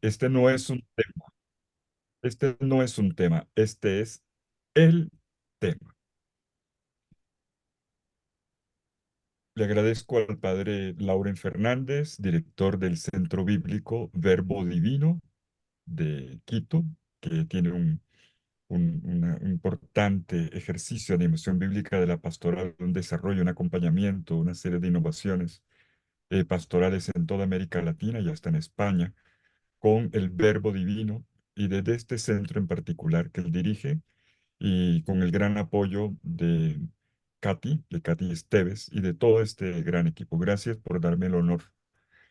Este no es un tema, este no es un tema, este es el tema. Le agradezco al padre Lauren Fernández, director del Centro Bíblico Verbo Divino de Quito, que tiene un importante ejercicio de animación bíblica de la pastoral, un desarrollo, un acompañamiento, una serie de innovaciones pastorales en toda América Latina y hasta en España, con el Verbo Divino y desde este centro en particular que él dirige y con el gran apoyo de Katy Esteves y de todo este gran equipo. Gracias por darme el honor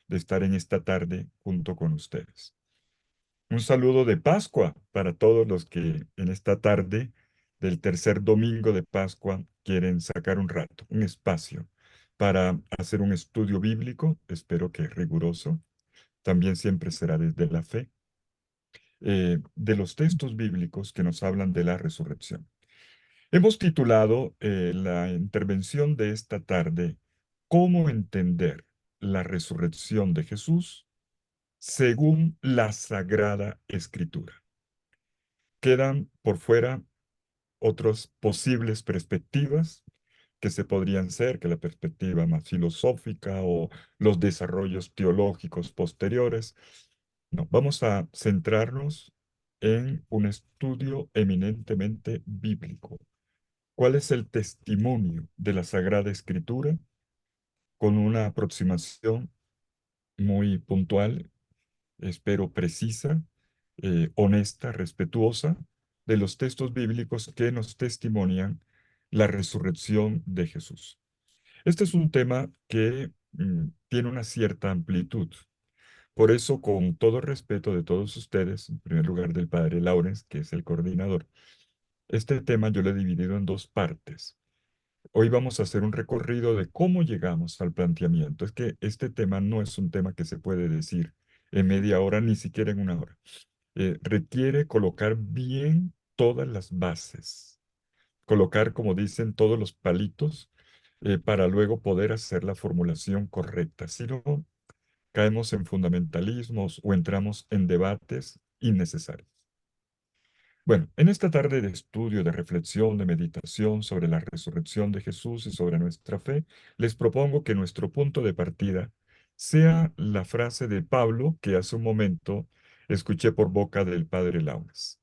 de estar en esta tarde junto con ustedes. Un saludo de Pascua para todos los que en esta tarde del tercer domingo de Pascua quieren sacar un rato, un espacio para hacer un estudio bíblico, espero que riguroso, también siempre será desde la fe, de los textos bíblicos que nos hablan de la resurrección. Hemos titulado la intervención de esta tarde, ¿Cómo entender la resurrección de Jesús según la Sagrada Escritura? Quedan por fuera otras posibles perspectivas que se podrían ser, que la perspectiva más filosófica o los desarrollos teológicos posteriores. No, vamos a centrarnos en un estudio eminentemente bíblico. ¿Cuál es el testimonio de la Sagrada Escritura? Con una aproximación muy puntual, espero precisa, honesta, respetuosa, de los textos bíblicos que nos testimonian la resurrección de Jesús. Este es un tema que tiene una cierta amplitud. Por eso, con todo respeto de todos ustedes, en primer lugar del padre Lawrence, que es el coordinador, este tema yo lo he dividido en dos partes. Hoy vamos a hacer un recorrido de cómo llegamos al planteamiento. Es que este tema no es un tema que se puede decir en media hora, ni siquiera en una hora. Requiere colocar bien todas las bases, colocar, como dicen, todos los palitos para luego poder hacer la formulación correcta. Si no, caemos en fundamentalismos o entramos en debates innecesarios. Bueno, en esta tarde de estudio, de reflexión, de meditación sobre la resurrección de Jesús y sobre nuestra fe, les propongo que nuestro punto de partida sea la frase de Pablo que hace un momento escuché por boca del padre Launas.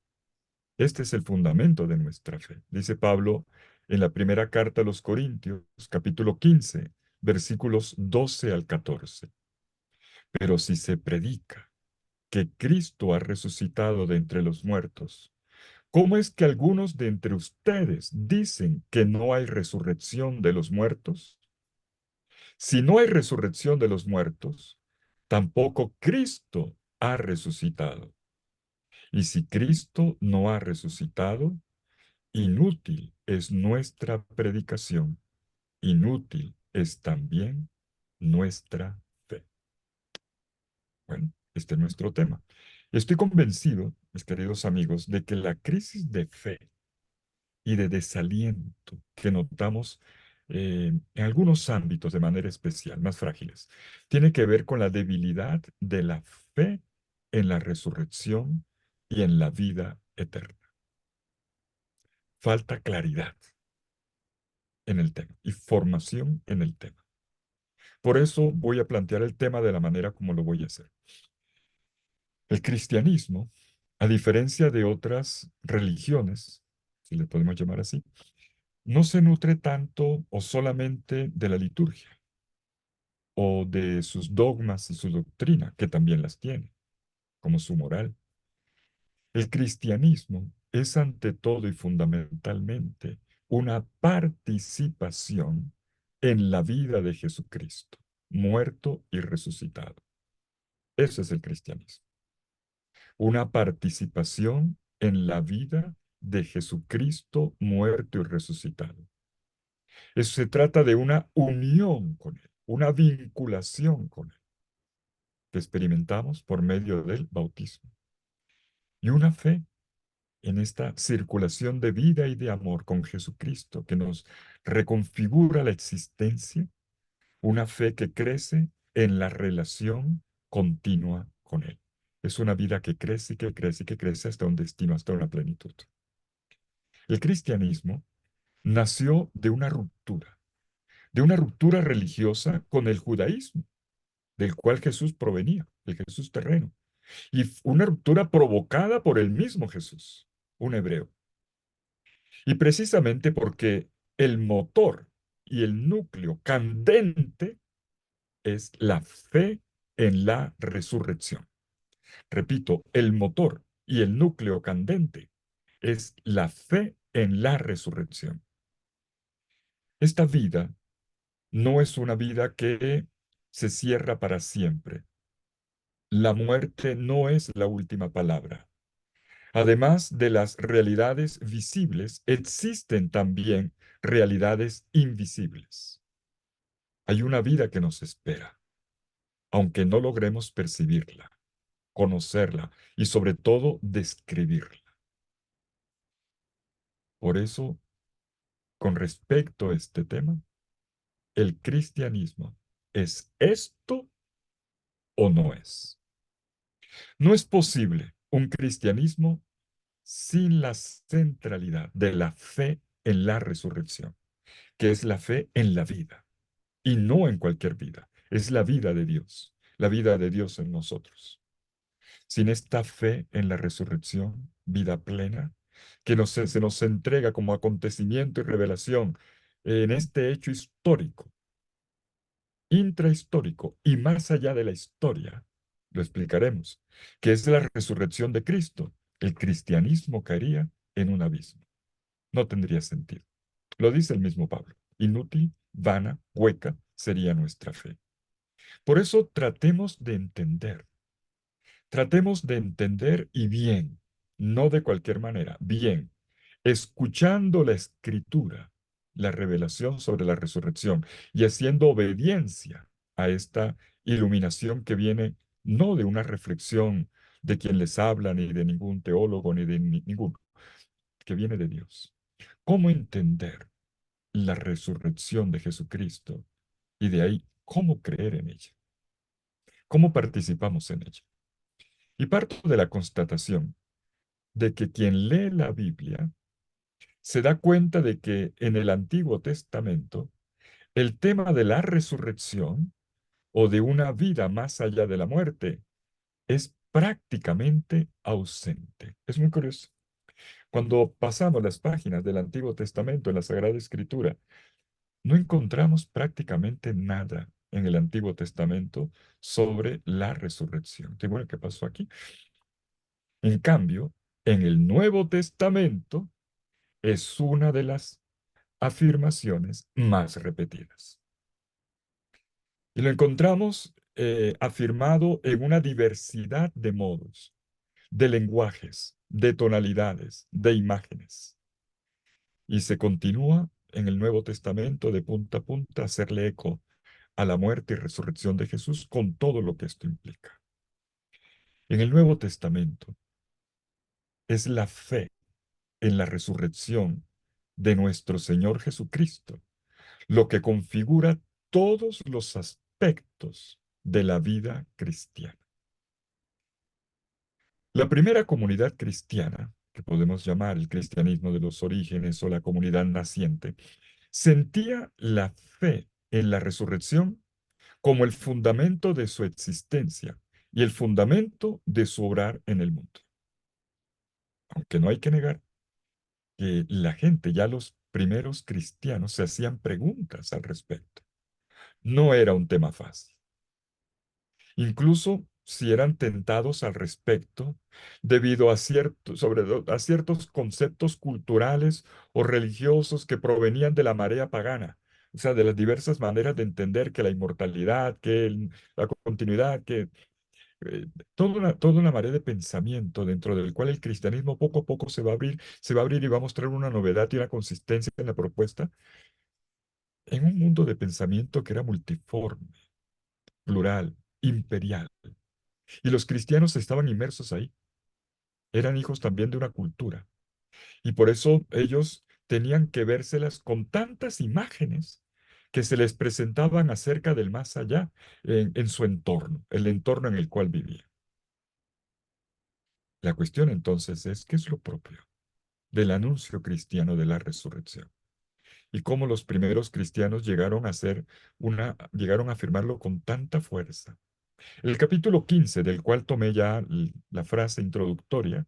Este es el fundamento de nuestra fe, dice Pablo en la primera carta a los Corintios, capítulo 15, versículos 12 al 14. Pero si se predica que Cristo ha resucitado de entre los muertos, ¿cómo es que algunos de entre ustedes dicen que no hay resurrección de los muertos? Si no hay resurrección de los muertos, tampoco Cristo ha resucitado. Y si Cristo no ha resucitado, inútil es nuestra predicación, inútil es también nuestra fe. Bueno, este es nuestro tema. Estoy convencido, mis queridos amigos, de que la crisis de fe y de desaliento que notamos en algunos ámbitos de manera especial, más frágiles, tiene que ver con la debilidad de la fe en la resurrección y en la vida eterna. Falta claridad en el tema y formación en el tema. Por eso voy a plantear el tema de la manera como lo voy a hacer. El cristianismo, a diferencia de otras religiones, si le podemos llamar así, no se nutre tanto o solamente de la liturgia o de sus dogmas y su doctrina, que también las tiene, como su moral. El cristianismo es ante todo y fundamentalmente una participación en la vida de Jesucristo, muerto y resucitado. Ese es el cristianismo. Una participación en la vida de Jesucristo, muerto y resucitado. Eso se trata de una unión con Él, una vinculación con Él, que experimentamos por medio del bautismo. Y una fe en esta circulación de vida y de amor con Jesucristo, que nos reconfigura la existencia, una fe que crece en la relación continua con Él. Es una vida que crece y que crece y que crece hasta un destino, hasta una plenitud. El cristianismo nació de una ruptura religiosa con el judaísmo, del cual Jesús provenía, el Jesús terreno, y una ruptura provocada por el mismo Jesús, un hebreo. Y precisamente porque el motor y el núcleo candente es la fe en la resurrección. Repito, el motor y el núcleo candente es la fe en la resurrección. Esta vida no es una vida que se cierra para siempre. La muerte no es la última palabra. Además de las realidades visibles, existen también realidades invisibles. Hay una vida que nos espera, aunque no logremos percibirla, conocerla y sobre todo describirla. Por eso, con respecto a este tema, ¿el cristianismo es esto o no es? No es posible un cristianismo sin la centralidad de la fe en la resurrección, que es la fe en la vida, y no en cualquier vida, es la vida de Dios en nosotros. Sin esta fe en la resurrección, vida plena, se nos entrega como acontecimiento y revelación en este hecho histórico, intrahistórico y más allá de la historia, lo explicaremos, que es la resurrección de Cristo, el cristianismo caería en un abismo. No tendría sentido. Lo dice el mismo Pablo. Inútil, vana, hueca sería nuestra fe. Por eso tratemos de entender y bien, no de cualquier manera, bien, escuchando la escritura, la revelación sobre la resurrección y haciendo obediencia a esta iluminación que viene no de una reflexión de quien les habla, ni de ningún teólogo, ni de ninguno, que viene de Dios. ¿Cómo entender la resurrección de Jesucristo y de ahí cómo creer en ella? ¿Cómo participamos en ella? Y parto de la constatación de que quien lee la Biblia se da cuenta de que en el Antiguo Testamento el tema de la resurrección o de una vida más allá de la muerte es prácticamente ausente. Es muy curioso. Cuando pasamos las páginas del Antiguo Testamento en la Sagrada Escritura, no encontramos prácticamente nada en el Antiguo Testamento sobre la resurrección. Qué bueno que pasó aquí. En cambio, en el Nuevo Testamento es una de las afirmaciones más repetidas. Y lo encontramos afirmado en una diversidad de modos, de lenguajes, de tonalidades, de imágenes. Y se continúa en el Nuevo Testamento de punta a punta a hacerle eco a la muerte y resurrección de Jesús con todo lo que esto implica. En el Nuevo Testamento es la fe en la resurrección de nuestro Señor Jesucristo lo que configura todos los aspectos de la vida cristiana. La primera comunidad cristiana, que podemos llamar el cristianismo de los orígenes o la comunidad naciente, sentía la fe en la resurrección como el fundamento de su existencia y el fundamento de su obrar en el mundo. Aunque no hay que negar que la gente, ya los primeros cristianos, se hacían preguntas al respecto. No era un tema fácil. Incluso si eran tentados al respecto, debido a a ciertos conceptos culturales o religiosos que provenían de la marea pagana, o sea, de las diversas maneras de entender que la inmortalidad, la continuidad, eh, toda una marea de pensamiento dentro del cual el cristianismo poco a poco se va a abrir y va a mostrar una novedad y una consistencia en la propuesta en un mundo de pensamiento que era multiforme, plural, imperial. Y los cristianos estaban inmersos ahí, eran hijos también de una cultura. Y por eso ellos tenían que vérselas con tantas imágenes que se les presentaban acerca del más allá en su entorno, el entorno en el cual vivían. La cuestión entonces es, ¿qué es lo propio del anuncio cristiano de la resurrección? Y cómo los primeros cristianos llegaron a afirmarlo con tanta fuerza. El capítulo 15, del cual tomé ya la frase introductoria,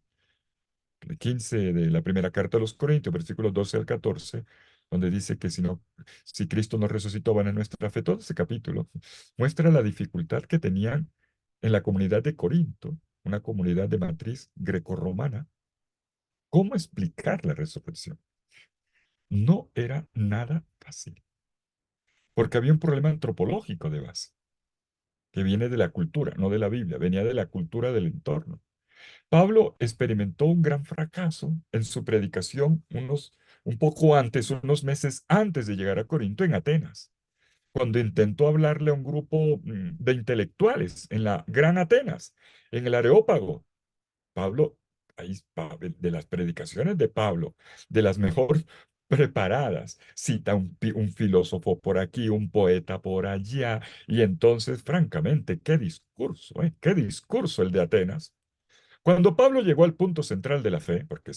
el 15 de la primera carta a los Corintios, versículos 12 al 14, donde dice que si Cristo no resucitó, van en nuestra fe, todo ese capítulo muestra la dificultad que tenían en la comunidad de Corinto, una comunidad de matriz grecorromana. ¿Cómo explicar la resurrección? No era nada fácil, porque había un problema antropológico de base, que viene de la cultura, no de la Biblia, venía de la cultura del entorno. Pablo experimentó un gran fracaso en su predicación un poco antes, unos meses antes de llegar a Corinto, en Atenas, cuando intentó hablarle a un grupo de intelectuales en la Gran Atenas, en el Areópago. Pablo, de las predicaciones de Pablo, de las mejor preparadas, cita un filósofo por aquí, un poeta por allá, y entonces, francamente, qué discurso, ¿eh? Qué discurso el de Atenas. Cuando Pablo llegó al punto central de la fe, porque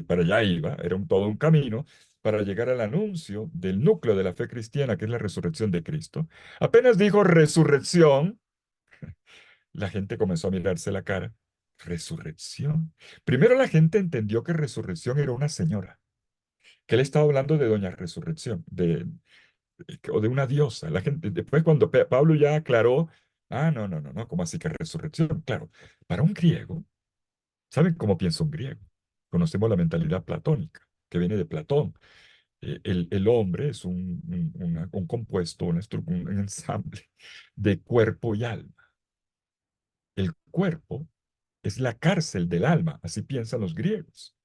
para allá iba, era todo un camino, para llegar al anuncio del núcleo de la fe cristiana, que es la resurrección de Cristo, apenas dijo resurrección, la gente comenzó a mirarse la cara. ¿Resurrección? Primero la gente entendió que resurrección era una señora, que él estaba hablando de doña Resurrección, o de una diosa. La gente, después cuando Pablo ya aclaró, no, no, no, no, ¿cómo así que resurrección? Claro, para un griego, ¿saben cómo piensa un griego? Conocemos la mentalidad platónica, que viene de Platón. El hombre es un compuesto, un ensamble de cuerpo y alma. El cuerpo es la cárcel del alma, así piensan los griegos,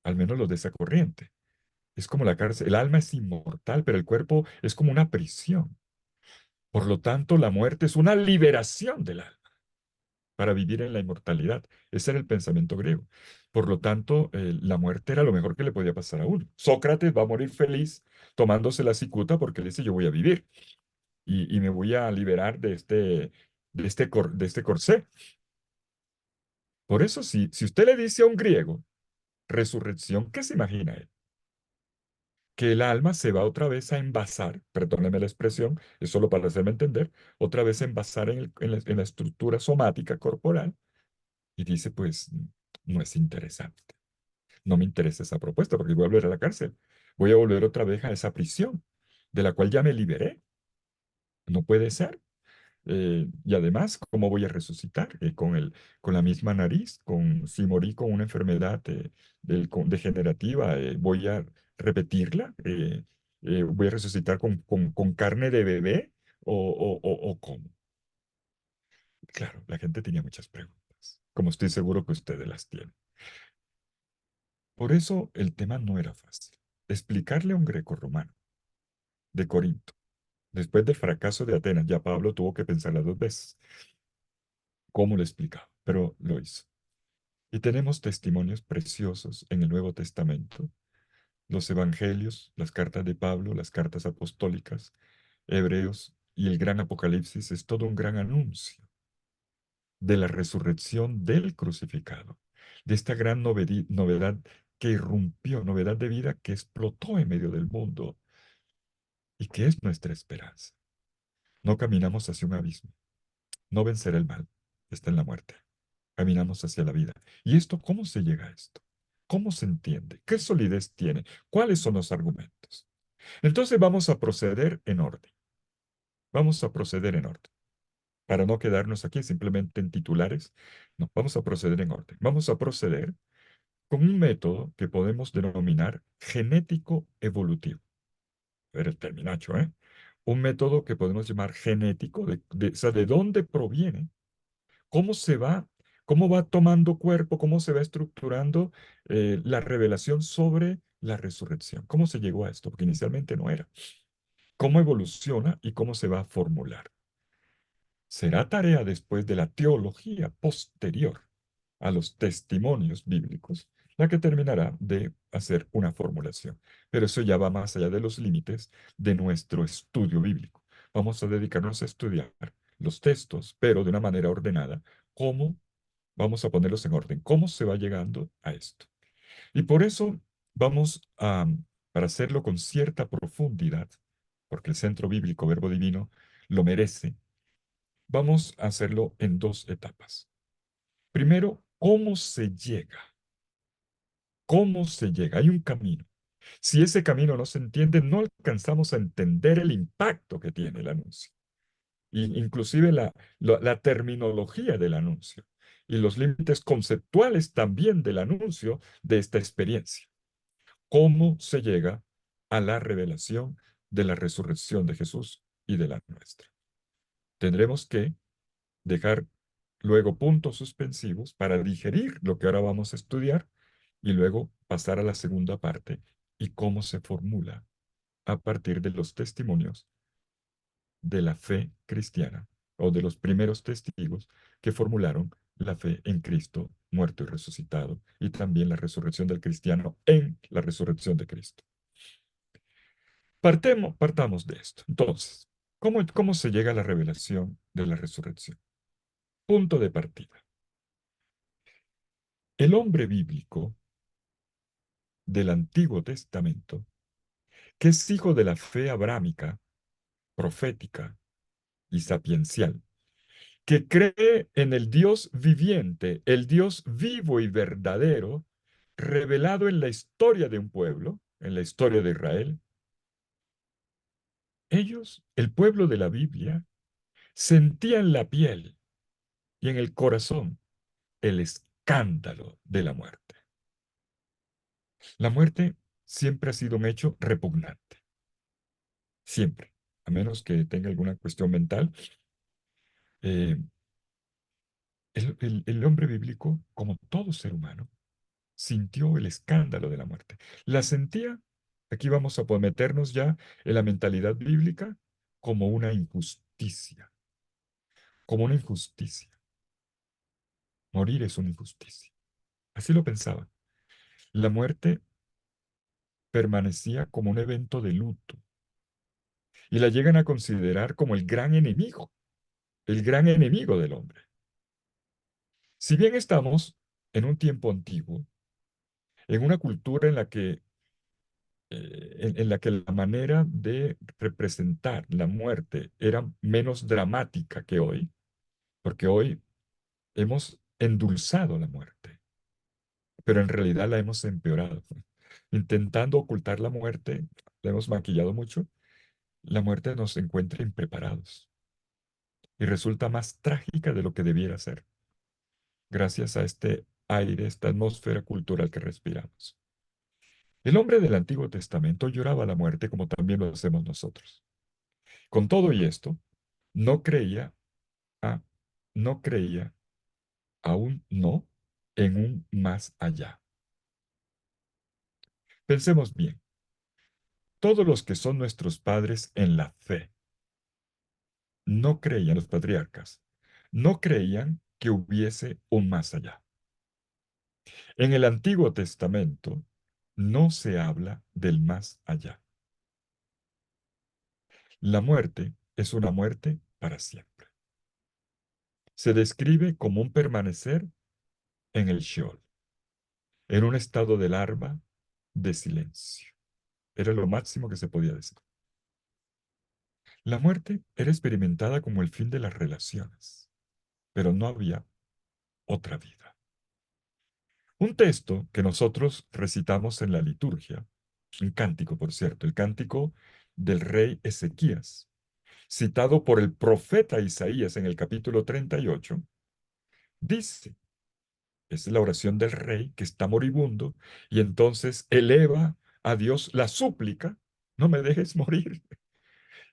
al menos los de esa corriente. Es como la cárcel, el alma es inmortal, pero el cuerpo es como una prisión. Por lo tanto, la muerte es una liberación del alma para vivir en la inmortalidad. Ese era el pensamiento griego. Por lo tanto, la muerte era lo mejor que le podía pasar a uno. Sócrates va a morir feliz tomándose la cicuta porque él dice, yo voy a vivir y me voy a liberar de este corsé. Por eso, si usted le dice a un griego, resurrección, ¿qué se imagina él? Que el alma se va otra vez a envasar, perdóneme la expresión, es solo para hacerme entender, otra vez a envasar en la estructura somática corporal y dice, pues, no es interesante, no me interesa esa propuesta porque voy a volver a la cárcel, voy a volver otra vez a esa prisión de la cual ya me liberé, no puede ser. Y además, ¿cómo voy a resucitar? Con la misma nariz, si morí con una enfermedad degenerativa, voy a repetirla, voy a resucitar con carne de bebé o ¿cómo? Claro, la gente tenía muchas preguntas, como estoy seguro que ustedes las tienen. Por eso el tema no era fácil. Explicarle a un greco romano de Corinto, después del fracaso de Atenas, ya Pablo tuvo que pensarla dos veces, cómo le explicaba, pero lo hizo. Y tenemos testimonios preciosos en el Nuevo Testamento, los evangelios, las cartas de Pablo, las cartas apostólicas, Hebreos y el gran Apocalipsis es todo un gran anuncio de la resurrección del crucificado, de esta gran novedad que irrumpió, novedad de vida que explotó en medio del mundo y que es nuestra esperanza. No caminamos hacia un abismo, no vencer el mal, está en la muerte. Caminamos hacia la vida. ¿Y esto cómo se llega a esto? ¿Cómo se entiende? ¿Qué solidez tiene? ¿Cuáles son los argumentos? Entonces vamos a proceder en orden. Vamos a proceder en orden. Para no quedarnos aquí simplemente en titulares, no, vamos a proceder en orden. Vamos a proceder con un método que podemos denominar genético evolutivo. A ver el terminacho, ¿eh? Un método que podemos llamar genético, o sea, de dónde proviene, cómo se va, cómo va tomando cuerpo, cómo se va estructurando la revelación sobre la resurrección. ¿Cómo se llegó a esto? Porque inicialmente no era. ¿Cómo evoluciona y cómo se va a formular? Será tarea después de la teología posterior a los testimonios bíblicos, la que terminará de hacer una formulación. Pero eso ya va más allá de los límites de nuestro estudio bíblico. Vamos a dedicarnos a estudiar los textos, pero de una manera ordenada, como Vamos a ponerlos en orden. ¿Cómo se va llegando a esto? Y por eso vamos a, para hacerlo con cierta profundidad, porque el centro bíblico Verbo Divino lo merece, vamos a hacerlo en dos etapas. Primero, ¿cómo se llega? ¿Cómo se llega? Hay un camino. Si ese camino no se entiende, no alcanzamos a entender el impacto que tiene el anuncio, inclusive la terminología del anuncio y los límites conceptuales también del anuncio de esta experiencia. ¿Cómo se llega a la revelación de la resurrección de Jesús y de la nuestra? Tendremos que dejar luego puntos suspensivos para digerir lo que ahora vamos a estudiar y luego pasar a la segunda parte y cómo se formula a partir de los testimonios de la fe cristiana o de los primeros testigos que formularon la fe en Cristo muerto y resucitado y también la resurrección del cristiano en la resurrección de Cristo. Partamos de esto. Entonces, ¿cómo se llega a la revelación de la resurrección? Punto de partida. El hombre bíblico del Antiguo Testamento, que es hijo de la fe abrámica, profética y sapiencial, que cree en el Dios viviente, el Dios vivo y verdadero, revelado en la historia de un pueblo, en la historia de Israel, ellos, el pueblo de la Biblia, sentían la piel y en el corazón el escándalo de la muerte. La muerte siempre ha sido un hecho repugnante, siempre, a menos que tenga alguna cuestión mental. eh, el hombre bíblico, como todo ser humano, sintió el escándalo de la muerte. La sentía, aquí vamos a meternos ya en la mentalidad bíblica, como una injusticia, como una injusticia. Morir es una injusticia. Así lo pensaba. La muerte permanecía como un evento de luto y la llegan a considerar como el gran enemigo del hombre. Si bien estamos en un tiempo antiguo, en una cultura en la que la manera de representar la muerte era menos dramática que hoy, porque hoy hemos endulzado la muerte, pero en realidad la hemos empeorado. Intentando ocultar la muerte, la hemos maquillado mucho, la muerte nos encuentra impreparados y resulta más trágica de lo que debiera ser, gracias a este aire, esta atmósfera cultural que respiramos. El hombre del Antiguo Testamento lloraba la muerte como también lo hacemos nosotros. Con todo y esto, no creía, ah, no creía, aún no, en un más allá. Pensemos bien, todos los que son nuestros padres en la fe, no creían, los patriarcas, no creían que hubiese un más allá. En el Antiguo Testamento no se habla del más allá. La muerte es una muerte para siempre. Se describe como un permanecer en el Sheol, en un estado de larva de silencio. Era lo máximo que se podía decir. La muerte era experimentada como el fin de las relaciones, pero no había otra vida. Un texto que nosotros recitamos en la liturgia, un cántico, por cierto, el cántico del rey Ezequías, citado por el profeta Isaías en el capítulo 38, dice, es la oración del rey que está moribundo y entonces eleva a Dios la súplica, no me dejes morir.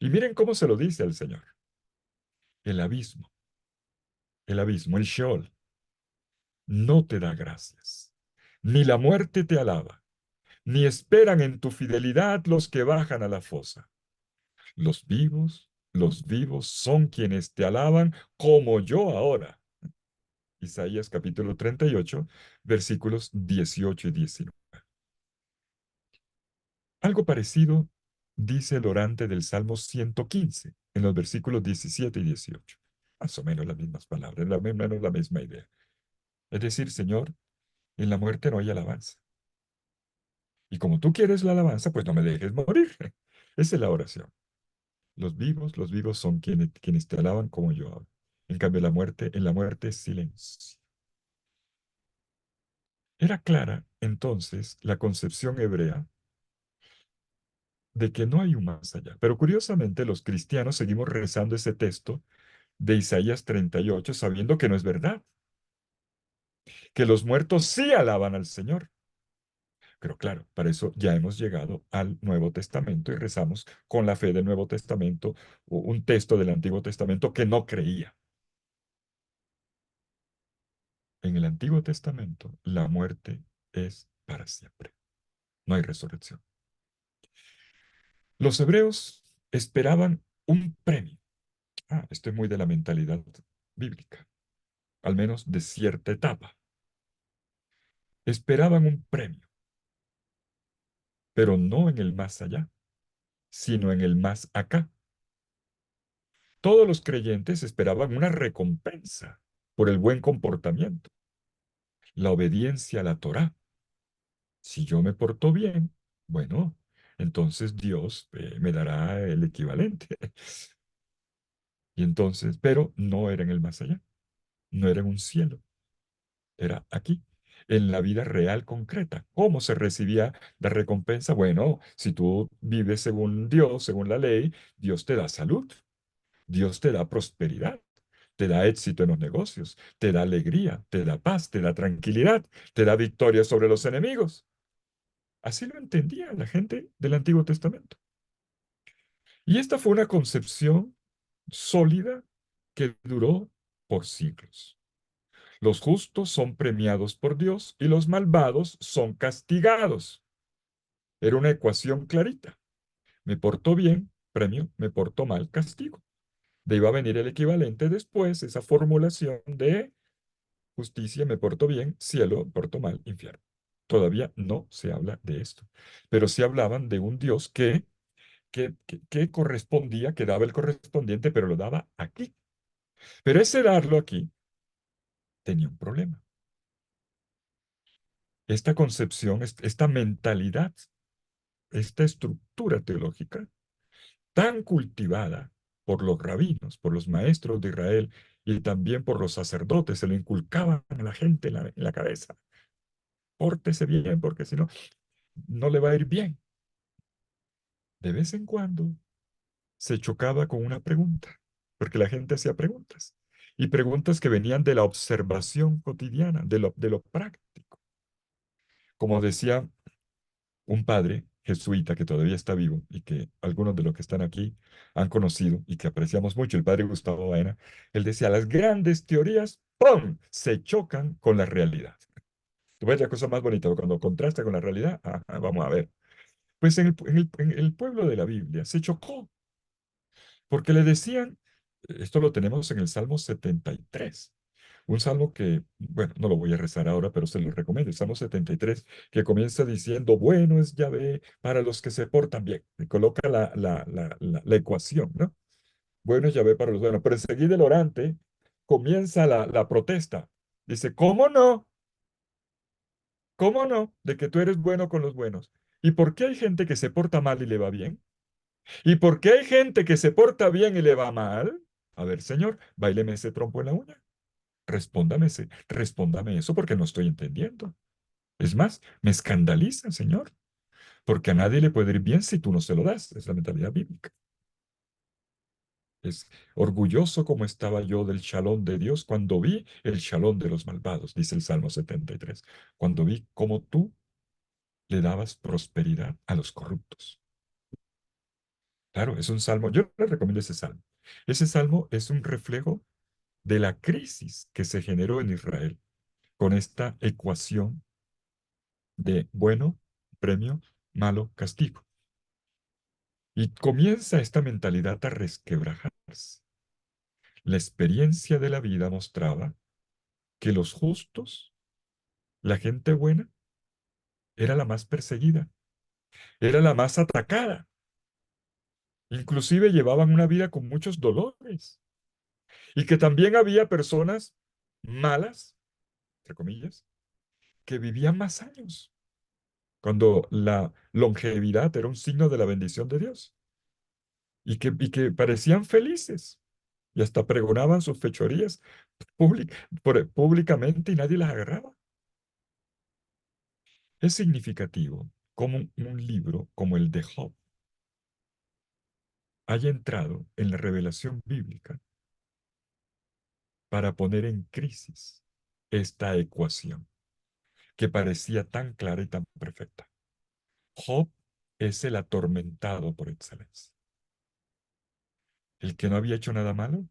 Y miren cómo se lo dice al Señor. El abismo, el Sheol, no te da gracias, ni la muerte te alaba, ni esperan en tu fidelidad los que bajan a la fosa. Los vivos son quienes te alaban como yo ahora. Isaías capítulo 38, versículos 18 y 19. Algo parecido dice el orante del Salmo 115, en los versículos 17 y 18. Más o menos las mismas palabras, menos la misma idea. Es decir, Señor, en la muerte no hay alabanza. Y como tú quieres la alabanza, pues no me dejes morir. Esa es la oración. Los vivos son quienes te alaban como yo hablo. En cambio, en la muerte es silencio. Era clara, entonces, la concepción hebrea de que no hay un más allá. Pero curiosamente, los cristianos seguimos rezando ese texto de Isaías 38, sabiendo que no es verdad, que los muertos sí alaban al Señor. Pero claro, para eso ya hemos llegado al Nuevo Testamento y rezamos con la fe del Nuevo Testamento, un texto del Antiguo Testamento que no creía. En el Antiguo Testamento, la muerte es para siempre. No hay resurrección. Los hebreos esperaban un premio. Esto es muy de la mentalidad bíblica, al menos de cierta etapa. Esperaban un premio, pero no en el más allá, sino en el más acá. Todos los creyentes esperaban una recompensa por el buen comportamiento, la obediencia a la Torá. Si yo me porto bien, bueno, entonces Dios me dará el equivalente. Y entonces, pero no era en el más allá, no era en un cielo, era aquí, en la vida real concreta. ¿Cómo se recibía la recompensa? Bueno, si tú vives según Dios, según la ley, Dios te da salud, Dios te da prosperidad, te da éxito en los negocios, te da alegría, te da paz, te da tranquilidad, te da victoria sobre los enemigos. Así lo entendía la gente del Antiguo Testamento. Y esta fue una concepción sólida que duró por siglos. Los justos son premiados por Dios y los malvados son castigados. Era una ecuación clarita. Me porto bien, premio, me porto mal, castigo. De ahí va a venir el equivalente después, esa formulación de justicia, me porto bien, cielo, me porto mal, infierno. Todavía no se habla de esto, pero sí hablaban de un Dios que correspondía, que daba el correspondiente, pero lo daba aquí. Pero ese darlo aquí tenía un problema. Esta concepción, esta mentalidad, esta estructura teológica tan cultivada por los rabinos, por los maestros de Israel y también por los sacerdotes, se lo inculcaban a la gente en la cabeza. Pórtese bien, porque si no, no le va a ir bien. De vez en cuando se chocaba con una pregunta, porque la gente hacía preguntas, y preguntas que venían de la observación cotidiana, de lo práctico. Como decía un padre jesuita que todavía está vivo y que algunos de los que están aquí han conocido y que apreciamos mucho, el padre Gustavo Baena, él decía, las grandes teorías, ¡pum!, se chocan con la realidad. ¿Tú ves la cosa más bonita cuando contrasta con la realidad? Vamos a ver. Pues en el pueblo de la Biblia se chocó porque le decían, esto lo tenemos en el Salmo 73, un salmo que, bueno, no lo voy a rezar ahora, pero se lo recomiendo, el Salmo 73, que comienza diciendo, bueno es Yahvé para los que se portan bien. Y coloca la ecuación, ¿no? Bueno es Yahvé para los buenos. Pero enseguida el orante comienza la protesta. Dice, ¿cómo no? ¿Cómo no? De que tú eres bueno con los buenos. ¿Y por qué hay gente que se porta mal y le va bien? ¿Y por qué hay gente que se porta bien y le va mal? A ver, señor, báileme ese trompo en la uña. Respóndame eso porque no estoy entendiendo. Es más, me escandaliza, señor, porque a nadie le puede ir bien si tú no se lo das. Es la mentalidad bíblica. Es orgulloso como estaba yo del shalom de Dios cuando vi el shalom de los malvados, dice el Salmo 73. Cuando vi cómo tú le dabas prosperidad a los corruptos. Claro, es un salmo. Yo le recomiendo ese salmo. Ese salmo es un reflejo de la crisis que se generó en Israel con esta ecuación de bueno, premio, malo, castigo. Y comienza esta mentalidad a resquebrajarse. La experiencia de la vida mostraba que los justos, la gente buena, era la más perseguida, era la más atacada. Inclusive llevaban una vida con muchos dolores. Y que también había personas malas entre comillas, que vivían más años, cuando la longevidad era un signo de la bendición de Dios, y que parecían felices, y hasta pregonaban sus fechorías públicamente y nadie las agarraba. Es significativo como un libro como el de Job haya entrado en la revelación bíblica para poner en crisis esta ecuación que parecía tan clara y tan perfecta. Job es el atormentado por excelencia, el que no había hecho nada malo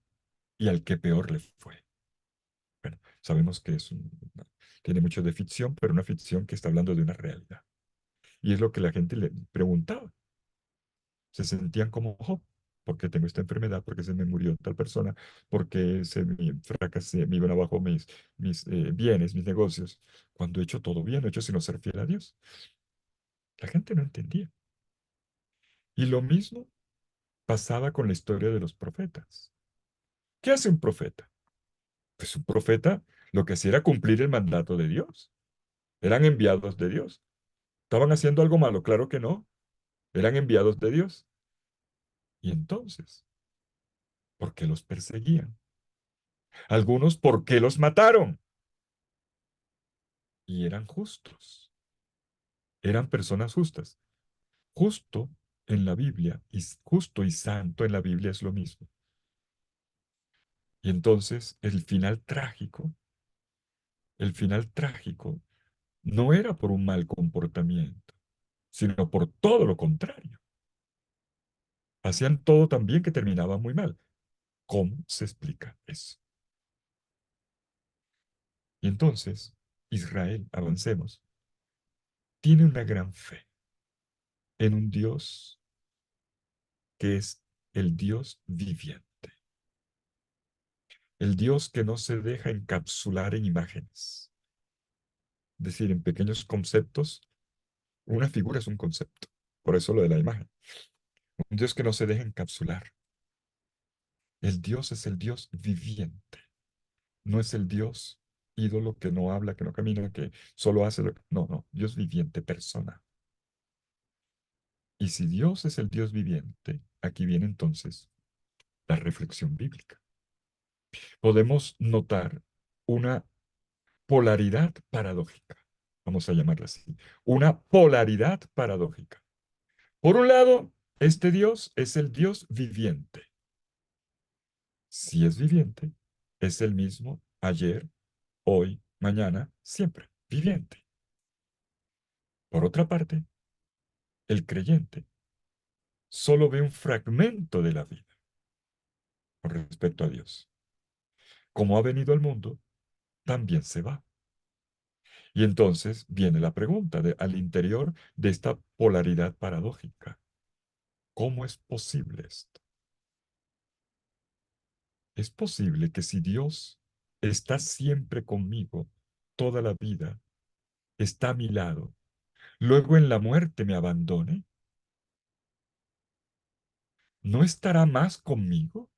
y al que peor le fue. Bueno, sabemos que tiene mucho de ficción, pero una ficción que está hablando de una realidad. Y es lo que la gente le preguntaba. Se sentían como Job. ¿Por qué tengo esta enfermedad? ¿Por qué se me murió tal persona? ¿Por qué fracasé, me iban abajo mis bienes, mis negocios? Cuando he hecho todo bien, no he hecho sino ser fiel a Dios. La gente no entendía. Y lo mismo pasaba con la historia de los profetas. ¿Qué hace un profeta? Pues un profeta lo que hacía era cumplir el mandato de Dios. Eran enviados de Dios. ¿Estaban haciendo algo malo? Claro que no. Eran enviados de Dios. Y entonces, ¿por qué los perseguían? Algunos, ¿por qué los mataron? Y eran justos. Eran personas justas. Justo en la Biblia y justo y santo en la Biblia es lo mismo. Y entonces el final trágico no era por un mal comportamiento, sino por todo lo contrario. Hacían todo tan bien que terminaba muy mal. ¿Cómo se explica eso? Y entonces, Israel, avancemos, tiene una gran fe en un Dios que es el Dios viviente, el Dios que no se deja encapsular en imágenes, es decir, en pequeños conceptos. Una figura es un concepto, por eso lo de la imagen. Un Dios que no se deja encapsular. El Dios es el Dios viviente. No es el Dios ídolo que no habla, que no camina, que solo hace lo que... No, no, Dios viviente, persona. Y si Dios es el Dios viviente, aquí viene entonces la reflexión bíblica. Podemos notar una polaridad paradójica, vamos a llamarla así, una polaridad paradójica. Por un lado, este Dios es el Dios viviente. Si es viviente, es el mismo ayer, hoy, mañana, siempre, viviente. Por otra parte, el creyente solo ve un fragmento de la vida con respecto a Dios. Como ha venido al mundo, también se va. Y entonces viene la pregunta al interior de esta polaridad paradójica. ¿Cómo es posible esto? ¿Es posible que si Dios está siempre conmigo toda la vida, está a mi lado, luego en la muerte me abandone? ¿No estará más conmigo?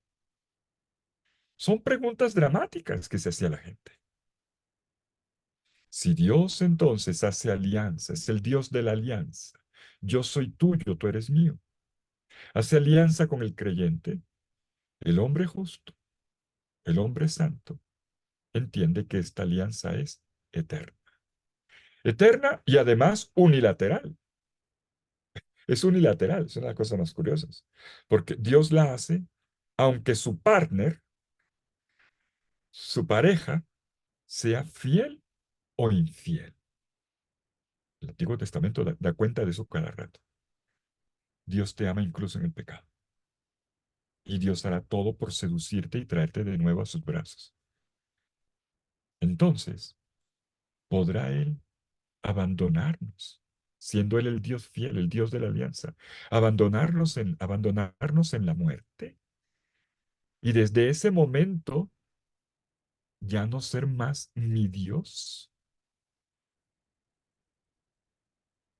Son preguntas dramáticas que se hacía la gente. Si Dios entonces hace alianza, es el Dios de la alianza, yo soy tuyo, tú eres mío, hace alianza con el creyente, el hombre justo, el hombre santo, entiende que esta alianza es eterna. Eterna y además unilateral. Es unilateral, es una de las cosas más curiosas, porque Dios la hace aunque su partner, su pareja, sea fiel o infiel. El Antiguo Testamento da cuenta de eso cada rato. Dios te ama incluso en el pecado. Y Dios hará todo por seducirte y traerte de nuevo a sus brazos. Entonces, ¿podrá Él abandonarnos, siendo Él el Dios fiel, el Dios de la alianza, abandonarnos en la muerte? Y desde ese momento ya no ser más mi Dios.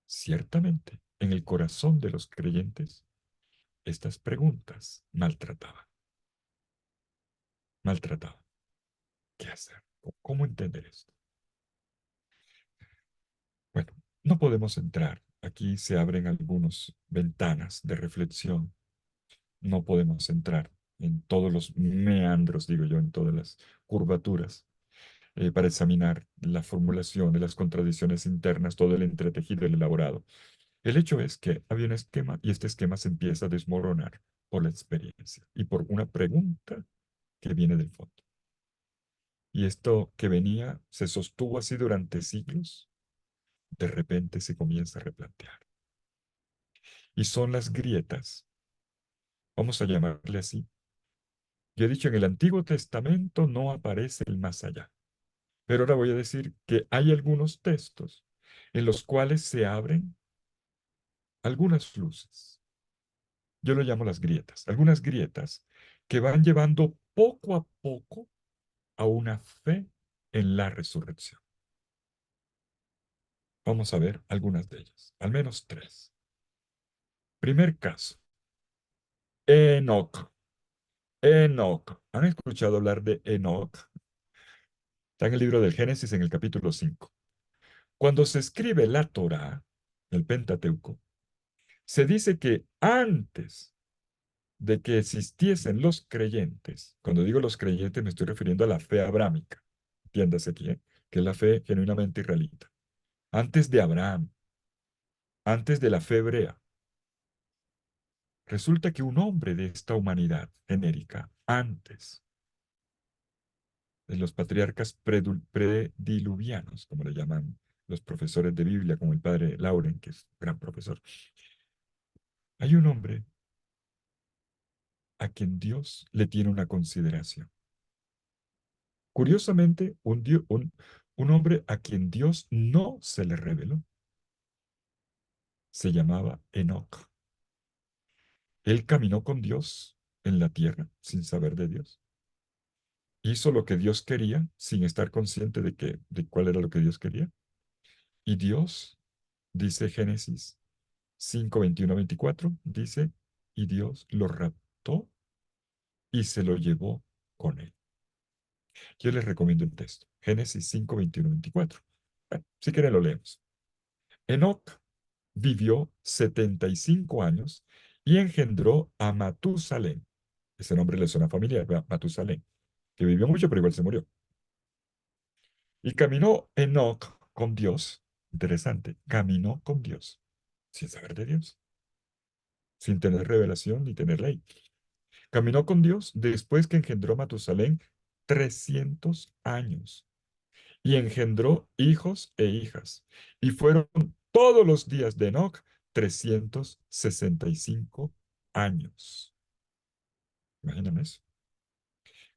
Ciertamente, en el corazón de los creyentes, estas preguntas maltrataban, maltrataban. ¿Qué hacer? ¿Cómo entender esto? No podemos entrar. Aquí se abren algunas ventanas de reflexión. No podemos entrar en todos los meandros, digo yo, en todas las curvaturas, para examinar la formulación de las contradicciones internas, todo el entretejido, el elaborado. El hecho es que había un esquema y este esquema se empieza a desmoronar por la experiencia y por una pregunta que viene del fondo. Y esto que venía se sostuvo así durante siglos, de repente se comienza a replantear. Y son las grietas, vamos a llamarle así. Yo he dicho, en el Antiguo Testamento no aparece el más allá, pero ahora voy a decir que hay algunos textos en los cuales se abren algunas luces. Yo lo llamo las grietas, algunas grietas que van llevando poco a poco a una fe en la resurrección. Vamos a ver algunas de ellas, al menos tres. Primer caso, Enoc. Enoc. ¿Han escuchado hablar de Enoc? Está en el libro del Génesis en el capítulo 5. Cuando se escribe la Torá, el Pentateuco, se dice que antes de que existiesen los creyentes, cuando digo los creyentes me estoy refiriendo a la fe abrámica, entiéndase aquí, que es la fe genuinamente israelita. Antes de Abraham, antes de la fe hebrea, resulta que un hombre de esta humanidad genérica, antes de los patriarcas prediluvianos, como le llaman los profesores de Biblia, como el padre Lauren, que es un gran profesor, hay un hombre a quien Dios le tiene una consideración. Curiosamente, un hombre a quien Dios no se le reveló, se llamaba Enoch. Él caminó con Dios en la tierra sin saber de Dios. Hizo lo que Dios quería sin estar consciente de cuál era lo que Dios quería. Y Dios, dice Génesis 5, 21, 24, dice, y Dios lo raptó y se lo llevó con él. Yo les recomiendo el texto, Génesis 5, 21, 24. Bueno, si quieren lo leemos. Enoc vivió 75 años y engendró a Matusalén. Ese nombre le suena familiar, ¿verdad? Matusalén, que vivió mucho, pero igual se murió. Y caminó Enoc con Dios. Interesante, caminó con Dios, sin saber de Dios, sin tener revelación ni tener ley. Caminó con Dios después que engendró a Matusalén 300 años y engendró hijos e hijas. Y fueron todos los días de Enoc 365 años. Imagínense eso.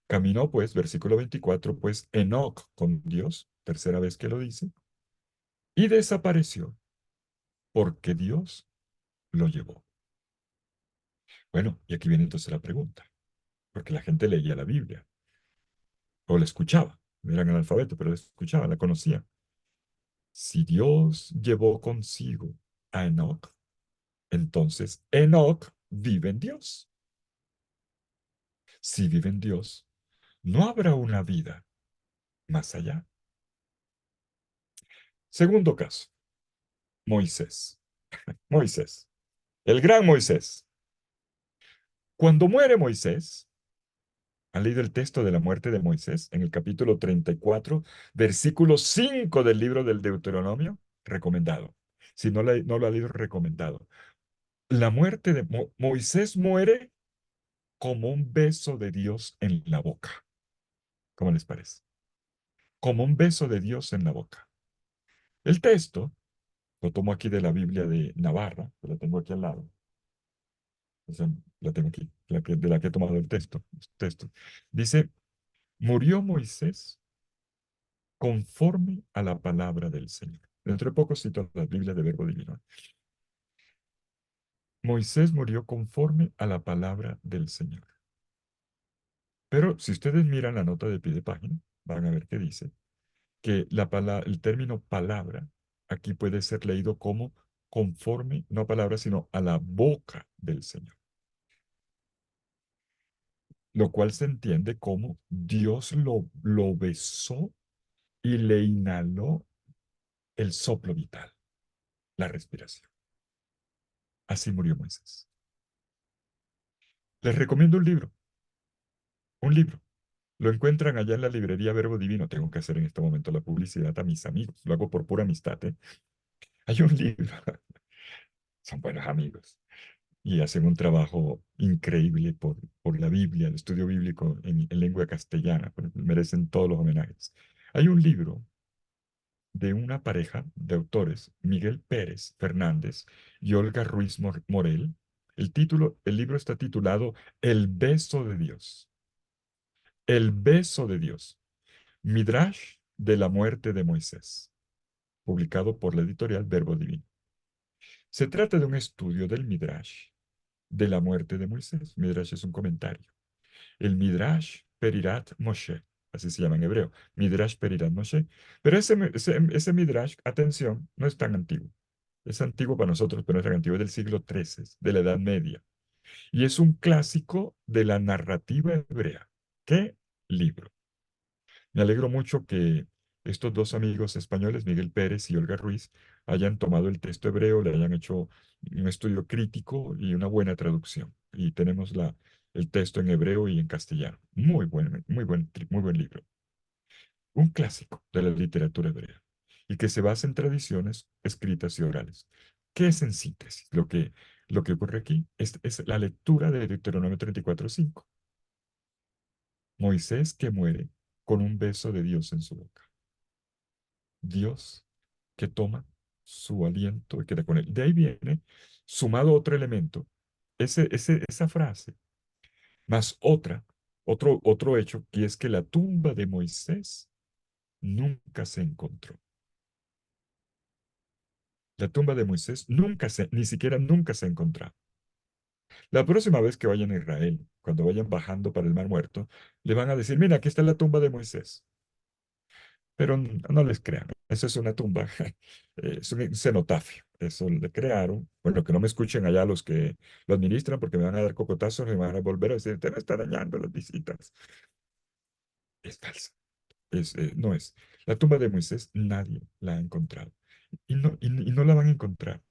Caminó pues, versículo 24, pues Enoc con Dios, tercera vez que lo dice, y desapareció porque Dios lo llevó. Bueno, y aquí viene entonces la pregunta, porque la gente leía la Biblia o la escuchaba, eran analfabetos, pero la escuchaba, la conocía. Si Dios llevó consigo a Enoc, entonces Enoc vive en Dios. Si vive en Dios, no habrá una vida más allá. Segundo caso, Moisés. Moisés, el gran Moisés. Cuando muere Moisés, ¿han leído el texto de la muerte de Moisés en el capítulo 34, versículo 5 del libro del Deuteronomio? Recomendado. Si no lo ha leído, recomendado. La muerte de Moisés muere como un beso de Dios en la boca. ¿Cómo les parece? Como un beso de Dios en la boca. El texto lo tomo aquí de la Biblia de Navarra, que la tengo aquí al lado. O sea, la tengo aquí, de la que he tomado el texto. Dice, murió Moisés conforme a la palabra del Señor. Dentro de poco cito la Biblia de Verbo Divino. Moisés murió conforme a la palabra del Señor. Pero si ustedes miran la nota de pie de página, van a ver que dice que el término palabra aquí puede ser leído como conforme, no a palabra, sino a la boca del Señor, lo cual se entiende como Dios lo besó y le inhaló el soplo vital. la respiración. Así murió Moisés. Les recomiendo un libro. Lo encuentran allá en la librería Verbo Divino. Tengo que hacer en este momento la publicidad a mis amigos. Lo hago por pura amistad, ¿eh? Hay un libro. Son buenos amigos y hacen un trabajo increíble por la Biblia, el estudio bíblico en lengua castellana. Merecen todos los homenajes. Hay un libro de una pareja de autores, Miguel Pérez Fernández y Olga Ruiz Morel. El libro está titulado El beso de Dios. El beso de Dios. Midrash de la muerte de Moisés, publicado por la editorial Verbo Divino. Se trata de un estudio del Midrash de la muerte de Moisés. Midrash es un comentario. El Midrash Perirat Moshe, así se llama en hebreo, Midrash Perirat Moshe. Pero ese Midrash, atención, no es tan antiguo. Es antiguo para nosotros, pero no es tan antiguo, es del siglo XIII, de la Edad Media. Y es un clásico de la narrativa hebrea. ¿Qué libro? Me alegro mucho que estos dos amigos españoles, Miguel Pérez y Olga Ruiz, hayan tomado el texto hebreo, le hayan hecho un estudio crítico y una buena traducción. Y tenemos el texto en hebreo y en castellano. Muy buen libro. Un clásico de la literatura hebrea y que se basa en tradiciones escritas y orales. ¿Qué es en síntesis? Lo que ocurre aquí es la lectura de Deuteronomio 34:5. Moisés que muere con un beso de Dios en su boca. Dios que toma su aliento y queda con él. De ahí viene, sumado otro elemento, esa frase, más otro hecho, que es que la tumba de Moisés nunca se encontró. La tumba de Moisés ni siquiera nunca se encontró. La próxima vez que vayan a Israel, cuando vayan bajando para el Mar Muerto, le van a decir, mira, aquí está la tumba de Moisés. Pero no les crean, eso es una tumba, es un cenotafio, eso le crearon. Bueno, que no me escuchen allá los que lo administran porque me van a dar cocotazos y me van a volver a decir, te me está dañando las visitas. Es falsa, no es. La tumba de Moisés nadie la ha encontrado y no la van a encontrar,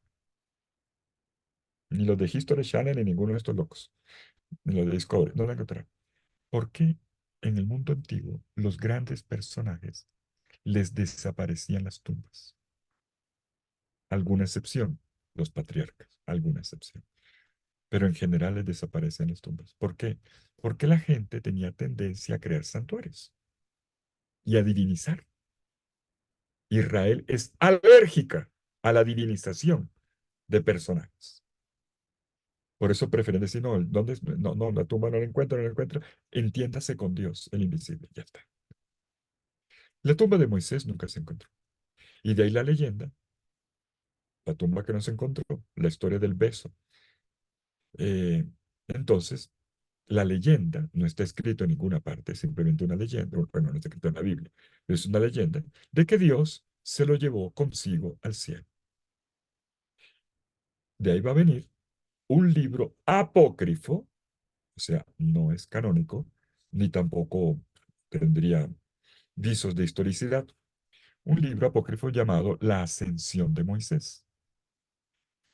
ni los de History Channel ni ninguno de estos locos, ni los de Discovery, no la encontrarán. ¿Por qué en el mundo antiguo los grandes personajes les desaparecían las tumbas? Alguna excepción, los patriarcas, alguna excepción. Pero en general les desaparecen las tumbas. ¿Por qué? Porque la gente tenía tendencia a crear santuarios y a divinizar. Israel es alérgica a la divinización de personajes. Por eso prefieren decir, no, ¿dónde no, no, la tumba no la encuentro, entiéndase con Dios, el invisible, ya está. La tumba de Moisés nunca se encontró. Y de ahí la leyenda, la tumba que no se encontró, la historia del beso. Eh, entonces, la leyenda no está escrito en ninguna parte, es simplemente una leyenda, bueno, no está escrito en la Biblia, pero es una leyenda de que Dios se lo llevó consigo al cielo. De ahí va a venir un libro apócrifo, o sea, no es canónico, ni tampoco tendría visos de historicidad, un libro apócrifo llamado La Ascensión de Moisés.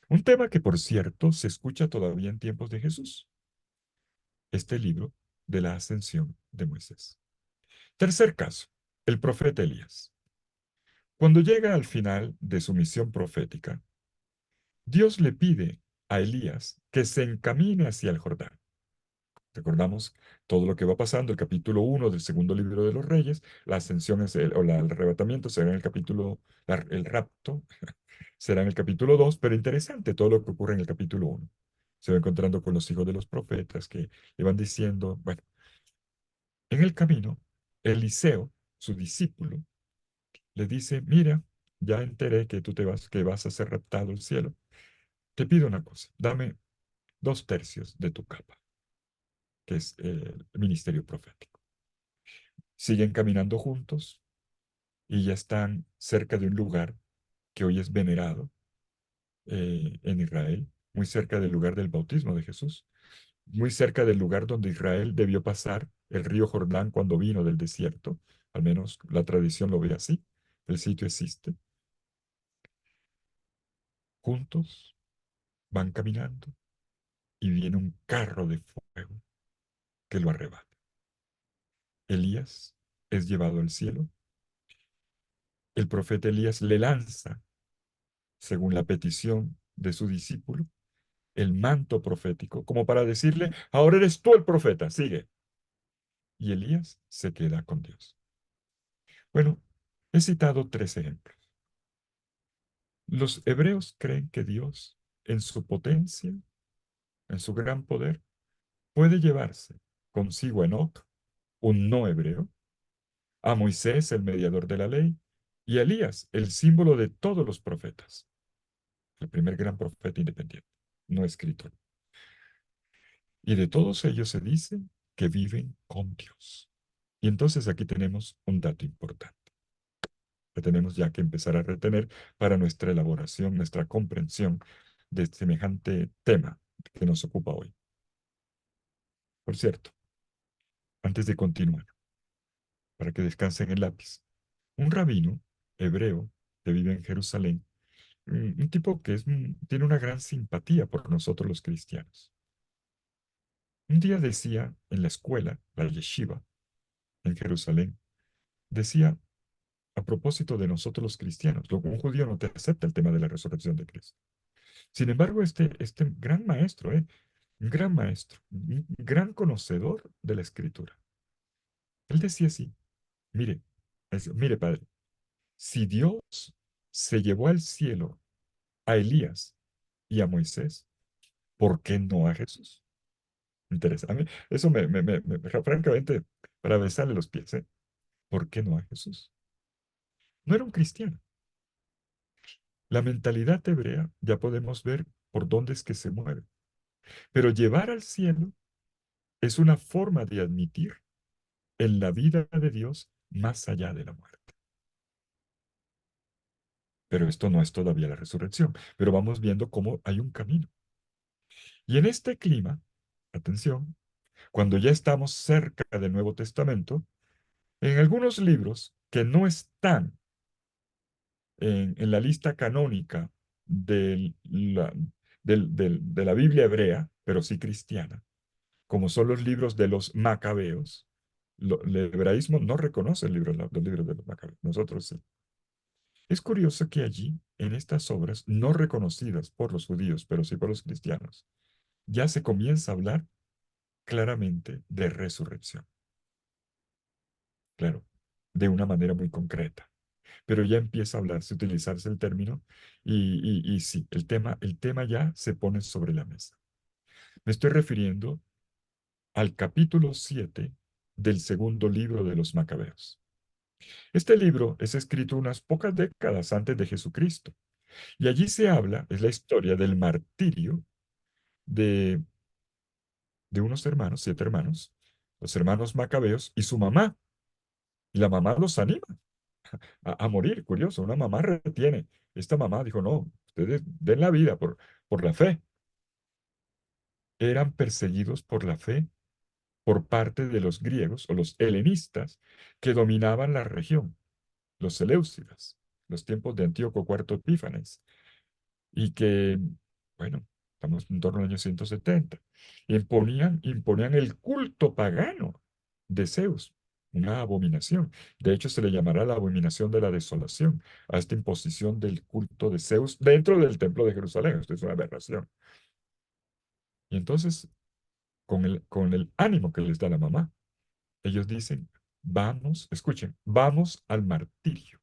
Un tema que, por cierto, se escucha todavía en tiempos de Jesús. Este libro de la Ascensión de Moisés. Tercer caso, el profeta Elías. Cuando llega al final de su misión profética, Dios le pide a Elías que se encamine hacia el Jordán. Recordamos todo lo que va pasando, el capítulo 1 del segundo libro de los Reyes, la ascensión el arrebatamiento será en el capítulo, el rapto será en el capítulo 2, pero interesante todo lo que ocurre en el capítulo 1. Se va encontrando con los hijos de los profetas que le van diciendo, bueno, en el camino, Eliseo, su discípulo, le dice, mira, ya enteré que que vas a ser raptado al cielo. Te pido una cosa, dame 2/3 de tu capa, que es el ministerio profético. Siguen caminando juntos y ya están cerca de un lugar que hoy es venerado en Israel, muy cerca del lugar del bautismo de Jesús, muy cerca del lugar donde Israel debió pasar el río Jordán cuando vino del desierto, al menos la tradición lo ve así, el sitio existe. Juntos van caminando y viene un carro de fuego que lo arrebata. Elías es llevado al cielo. El profeta Elías le lanza, según la petición de su discípulo, el manto profético, como para decirle, ahora eres tú el profeta, sigue. Y Elías se queda con Dios. Bueno, he citado tres ejemplos. Los hebreos creen que Dios, en su potencia, en su gran poder, puede llevarse consigo a Enoc, un no hebreo, a Moisés, el mediador de la ley, y a Elías, el símbolo de todos los profetas, el primer gran profeta independiente, no escrito. Y de todos ellos se dice que viven con Dios. Y entonces aquí tenemos un dato importante que tenemos ya que empezar a retener para nuestra elaboración, nuestra comprensión de semejante tema que nos ocupa hoy. Por cierto, antes de continuar, para que descansen el lápiz, un rabino hebreo que vive en Jerusalén, un tipo que tiene una gran simpatía por nosotros los cristianos. Un día decía en la escuela, la yeshiva, en Jerusalén, decía, a propósito de nosotros los cristianos, un judío no te acepta el tema de la resurrección de Cristo. Sin embargo, este gran maestro, un gran maestro, un gran conocedor de la escritura, él decía así, mire, mire padre, si Dios se llevó al cielo a Elías y a Moisés, ¿por qué no a Jesús? Interesante. A mí, eso francamente, para besarle los pies, ¿eh? ¿Por qué no a Jesús? No era un cristiano. La mentalidad hebrea ya podemos ver por dónde es que se mueve. Pero llevar al cielo es una forma de admitir en la vida de Dios más allá de la muerte. Pero esto no es todavía la resurrección, pero vamos viendo cómo hay un camino. Y en este clima, atención, cuando ya estamos cerca del Nuevo Testamento, en algunos libros que no están en la lista canónica de la Biblia hebrea, pero sí cristiana, como son los libros de los macabeos, el hebraísmo no reconoce los libros de los macabeos, nosotros sí. Es curioso que allí, en estas obras no reconocidas por los judíos, pero sí por los cristianos, ya se comienza a hablar claramente de resurrección, claro, de una manera muy concreta. Pero ya empieza a hablarse, a utilizarse el término, y sí, el tema ya se pone sobre la mesa. Me estoy refiriendo al capítulo 7 del segundo libro de los Macabeos. Este libro es escrito unas pocas décadas antes de Jesucristo, y allí se habla, es la historia del martirio de, de unos hermanos, 7 hermanos, los hermanos Macabeos y su mamá. Y la mamá los anima a morir, curioso, una mamá retiene. Esta mamá dijo, no, ustedes den la vida por la fe. Eran perseguidos por la fe por parte de los griegos o los helenistas que dominaban la región, los Seleucidas, los tiempos de Antíoco IV Epífanes, y que, bueno, estamos en torno al año 170, imponían el culto pagano de Zeus, una abominación. De hecho, se le llamará la abominación de la desolación a esta imposición del culto de Zeus dentro del templo de Jerusalén. Esto es una aberración. Y entonces, con el ánimo que les da la mamá, ellos dicen, vamos, escuchen, vamos al martirio,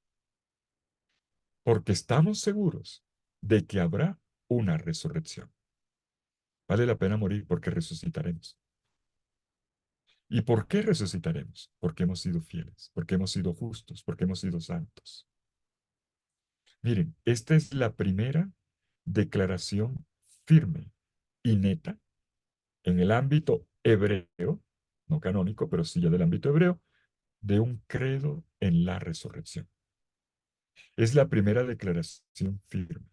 porque estamos seguros de que habrá una resurrección. Vale la pena morir porque resucitaremos. ¿Y por qué resucitaremos? Porque hemos sido fieles, porque hemos sido justos, porque hemos sido santos. Miren, esta es la primera declaración firme y neta en el ámbito hebreo, no canónico, pero sí ya del ámbito hebreo, de un credo en la resurrección. Es la primera declaración firme,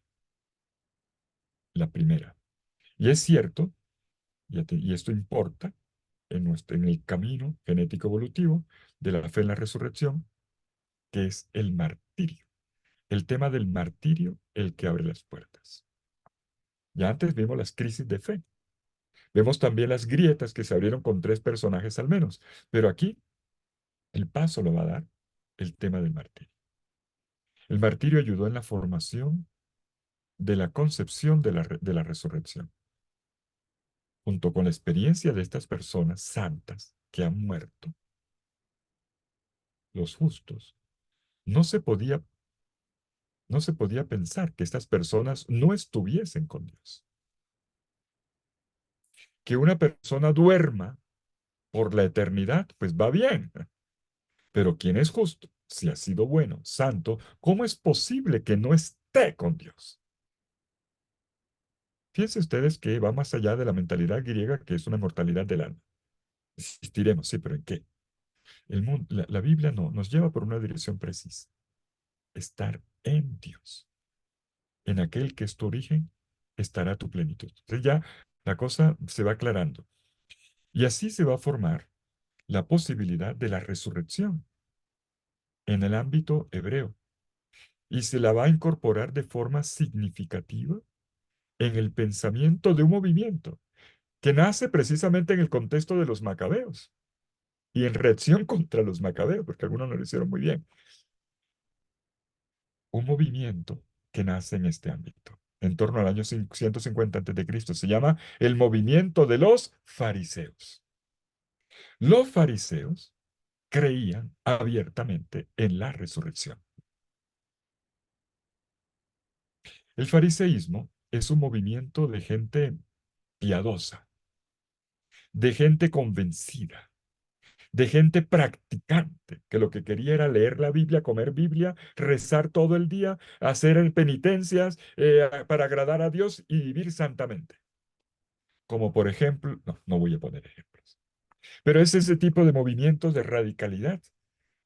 la primera. Y es cierto, y esto importa en el camino genético evolutivo de la fe en la resurrección, que es el martirio. El tema del martirio, el que abre las puertas. Ya antes vimos las crisis de fe. Vemos también las grietas que se abrieron con tres personajes al menos. Pero aquí el paso lo va a dar el tema del martirio. El martirio ayudó en la formación de la concepción de la resurrección, junto con la experiencia de estas personas santas que han muerto, los justos. No se podía, no se podía pensar que estas personas no estuviesen con Dios. Que una persona duerma por la eternidad, pues va bien. Pero ¿quién es justo? Si ha sido bueno, santo, ¿cómo es posible que no esté con Dios? Fíjense ustedes que va más allá de la mentalidad griega, que es una mortalidad del alma. Existiremos, sí, pero ¿en qué? La Biblia no, nos lleva por una dirección precisa. Estar en Dios. En aquel que es tu origen, estará tu plenitud. Entonces ya la cosa se va aclarando. Y así se va a formar la posibilidad de la resurrección en el ámbito hebreo. Y se la va a incorporar de forma significativa en el pensamiento de un movimiento que nace precisamente en el contexto de los macabeos y en reacción contra los macabeos, porque algunos no lo hicieron muy bien. Un movimiento que nace en este ámbito, en torno al año 150 a.C. Se llama el movimiento de los fariseos. Los fariseos creían abiertamente en la resurrección. El fariseísmo es un movimiento de gente piadosa, de gente convencida, de gente practicante, que lo que quería era leer la Biblia, comer Biblia, rezar todo el día, hacer penitencias para agradar a Dios y vivir santamente. Como por ejemplo, no, no voy a poner ejemplos, pero es ese tipo de movimientos de radicalidad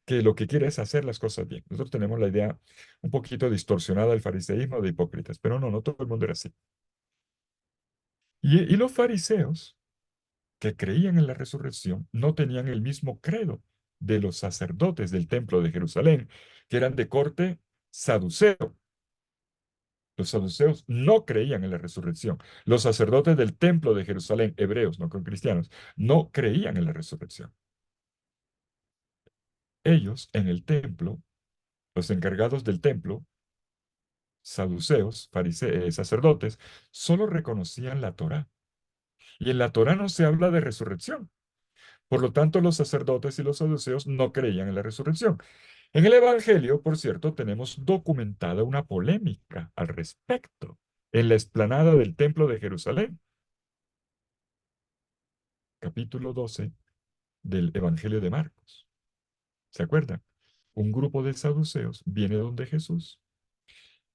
que lo que quiere es hacer las cosas bien. Nosotros tenemos la idea un poquito distorsionada del fariseísmo de hipócritas, pero no, no todo el mundo era así. Y los fariseos que creían en la resurrección no tenían el mismo credo de los sacerdotes del templo de Jerusalén, que eran de corte saduceo. Los saduceos no creían en la resurrección. Los sacerdotes del templo de Jerusalén, hebreos, no con cristianos, no creían en la resurrección. Ellos en el templo, los encargados del templo, saduceos, sacerdotes, solo reconocían la Torá. Y en la Torá no se habla de resurrección. Por lo tanto, los sacerdotes y los saduceos no creían en la resurrección. En el Evangelio, por cierto, tenemos documentada una polémica al respecto en la explanada del Templo de Jerusalén, capítulo 12 del Evangelio de Marcos. ¿Se acuerdan? Un grupo de saduceos viene donde Jesús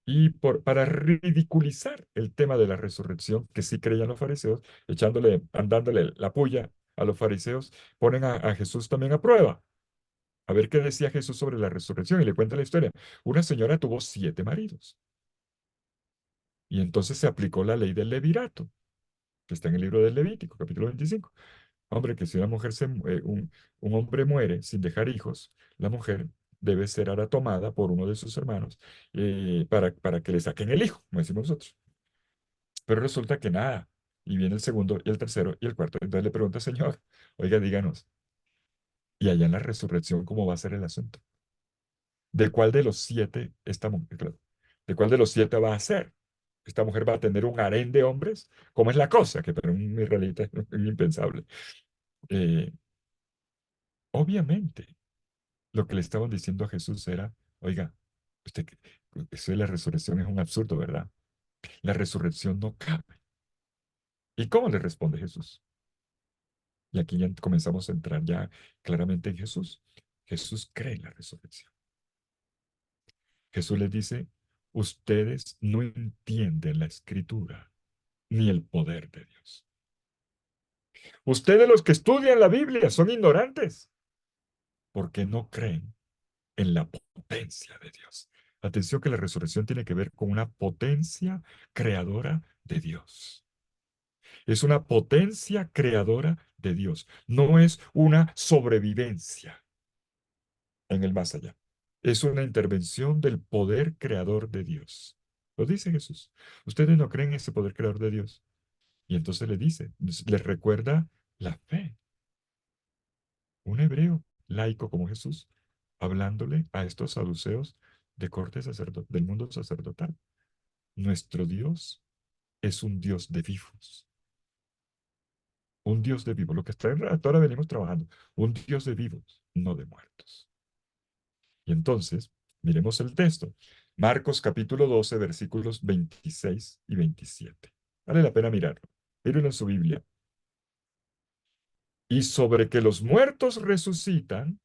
y para ridiculizar el tema de la resurrección, que sí creían los fariseos, dándole la puya a los fariseos, ponen a Jesús también a prueba. A ver qué decía Jesús sobre la resurrección y le cuenta la historia. Una señora tuvo 7 maridos y entonces se aplicó la ley del levirato, que está en el libro del Levítico, capítulo 25. Hombre, que si una mujer un hombre muere sin dejar hijos, la mujer debe ser ahora tomada por uno de sus hermanos para que le saquen el hijo, como decimos nosotros. Pero resulta que nada. Y viene el segundo y el tercero y el cuarto. Entonces le pregunta al Señor, oiga, díganos, ¿y allá en la resurrección cómo va a ser el asunto? ¿De cuál de los 7 esta mujer, claro, de cuál de los 7 va a ser? ¿Esta mujer va a tener un harén de hombres? ¿Cómo es la cosa? Que para un israelita es impensable. Eh, obviamente, lo que le estaban diciendo a Jesús era, oiga, usted, eso de la resurrección es un absurdo, ¿verdad? La resurrección no cabe. ¿Y cómo le responde Jesús? Y aquí ya comenzamos a entrar ya claramente en Jesús. Jesús cree en la resurrección. Jesús les dice, ustedes no entienden la escritura ni el poder de Dios. Ustedes los que estudian la Biblia son ignorantes porque no creen en la potencia de Dios. Atención que la resurrección tiene que ver con una potencia creadora de Dios. Es una potencia creadora de Dios. No es una sobrevivencia en el más allá. Es una intervención del poder creador de Dios. Lo dice Jesús. Ustedes no creen en ese poder creador de Dios. Y entonces le dice, les recuerda la fe. Un hebreo laico como Jesús, hablándole a estos saduceos de corte del mundo sacerdotal. Nuestro Dios es un Dios de vivos. Un Dios de vivos. Lo que hasta ahora venimos trabajando. Un Dios de vivos, no de muertos. Y entonces, miremos el texto. Marcos capítulo 12, versículos 26 y 27. Vale la pena mirarlo. Mírenlo en su Biblia. Y sobre que los muertos resucitan,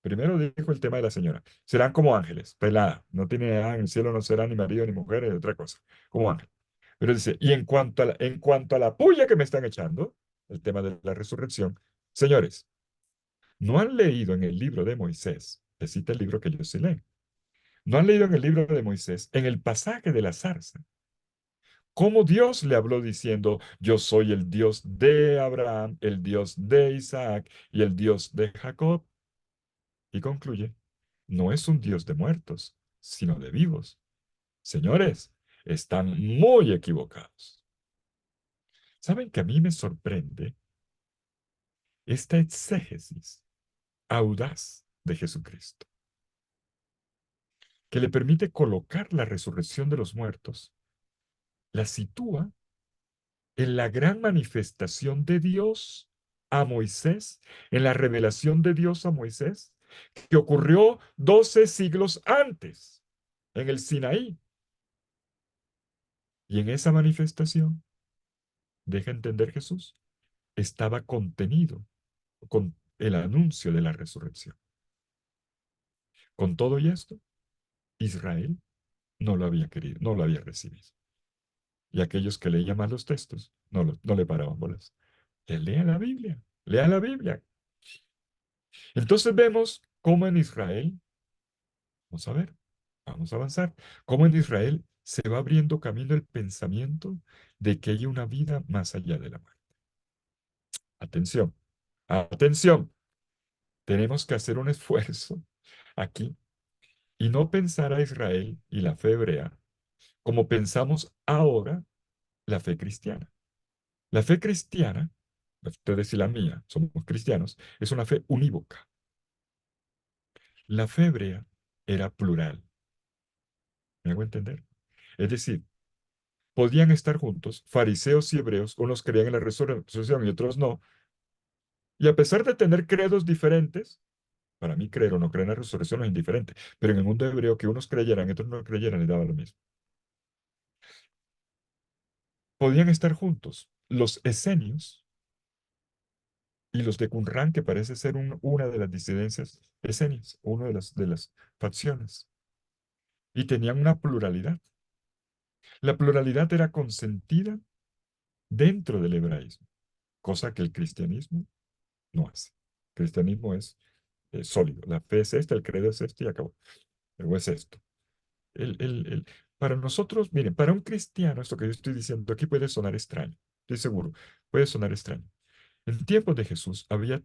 primero dijo el tema de la señora, serán como ángeles, pelada, no tiene nada en el cielo, no serán ni marido ni mujer, ni otra cosa, como ángeles. Pero dice, y en cuanto a la puya que me están echando, el tema de la resurrección, señores, no han leído en el libro de Moisés, que cita el libro que ellos sí leen, no han leído en el libro de Moisés, en el pasaje de la zarza, cómo Dios le habló diciendo, yo soy el Dios de Abraham, el Dios de Isaac y el Dios de Jacob. Y concluye, no es un Dios de muertos, sino de vivos. Señores, están muy equivocados. ¿Saben que a mí me sorprende esta exégesis audaz de Jesucristo, que le permite colocar la resurrección de los muertos, la sitúa en la gran manifestación de Dios a Moisés, en la revelación de Dios a Moisés, que ocurrió 12 siglos antes, en el Sinaí? Y en esa manifestación, deja entender Jesús, estaba contenido con el anuncio de la resurrección. Con todo y esto, Israel no lo había querido, no lo había recibido. Y aquellos que leían mal los textos no le paraban bolas. Lea la Biblia, lea la Biblia. Entonces vemos cómo en Israel, vamos a ver, vamos a avanzar, cómo en Israel se va abriendo camino el pensamiento de que hay una vida más allá de la muerte. Atención, atención, tenemos que hacer un esfuerzo aquí y no pensar a Israel y la fe hebrea como pensamos ahora la fe cristiana. La fe cristiana, ustedes y la mía, somos cristianos, es una fe unívoca. La fe hebrea era plural. ¿Me hago entender? Es decir, podían estar juntos, fariseos y hebreos, unos creían en la resurrección y otros no, y a pesar de tener credos diferentes, para mí creer o no creer en la resurrección es indiferente, pero en el mundo hebreo que unos creyeran y otros no creyeran les daba lo mismo. Podían estar juntos los esenios y los de Qumran, que parece ser una de las disidencias esenias, una de las facciones, y tenían una pluralidad. La pluralidad era consentida dentro del hebraísmo, cosa que el cristianismo no hace. El cristianismo es sólido. La fe es esta, el credo es este y acabó. Pero es esto. El, el, el- para nosotros, miren, para un cristiano, esto que yo estoy diciendo aquí puede sonar extraño, estoy seguro, puede sonar extraño. En tiempos de Jesús había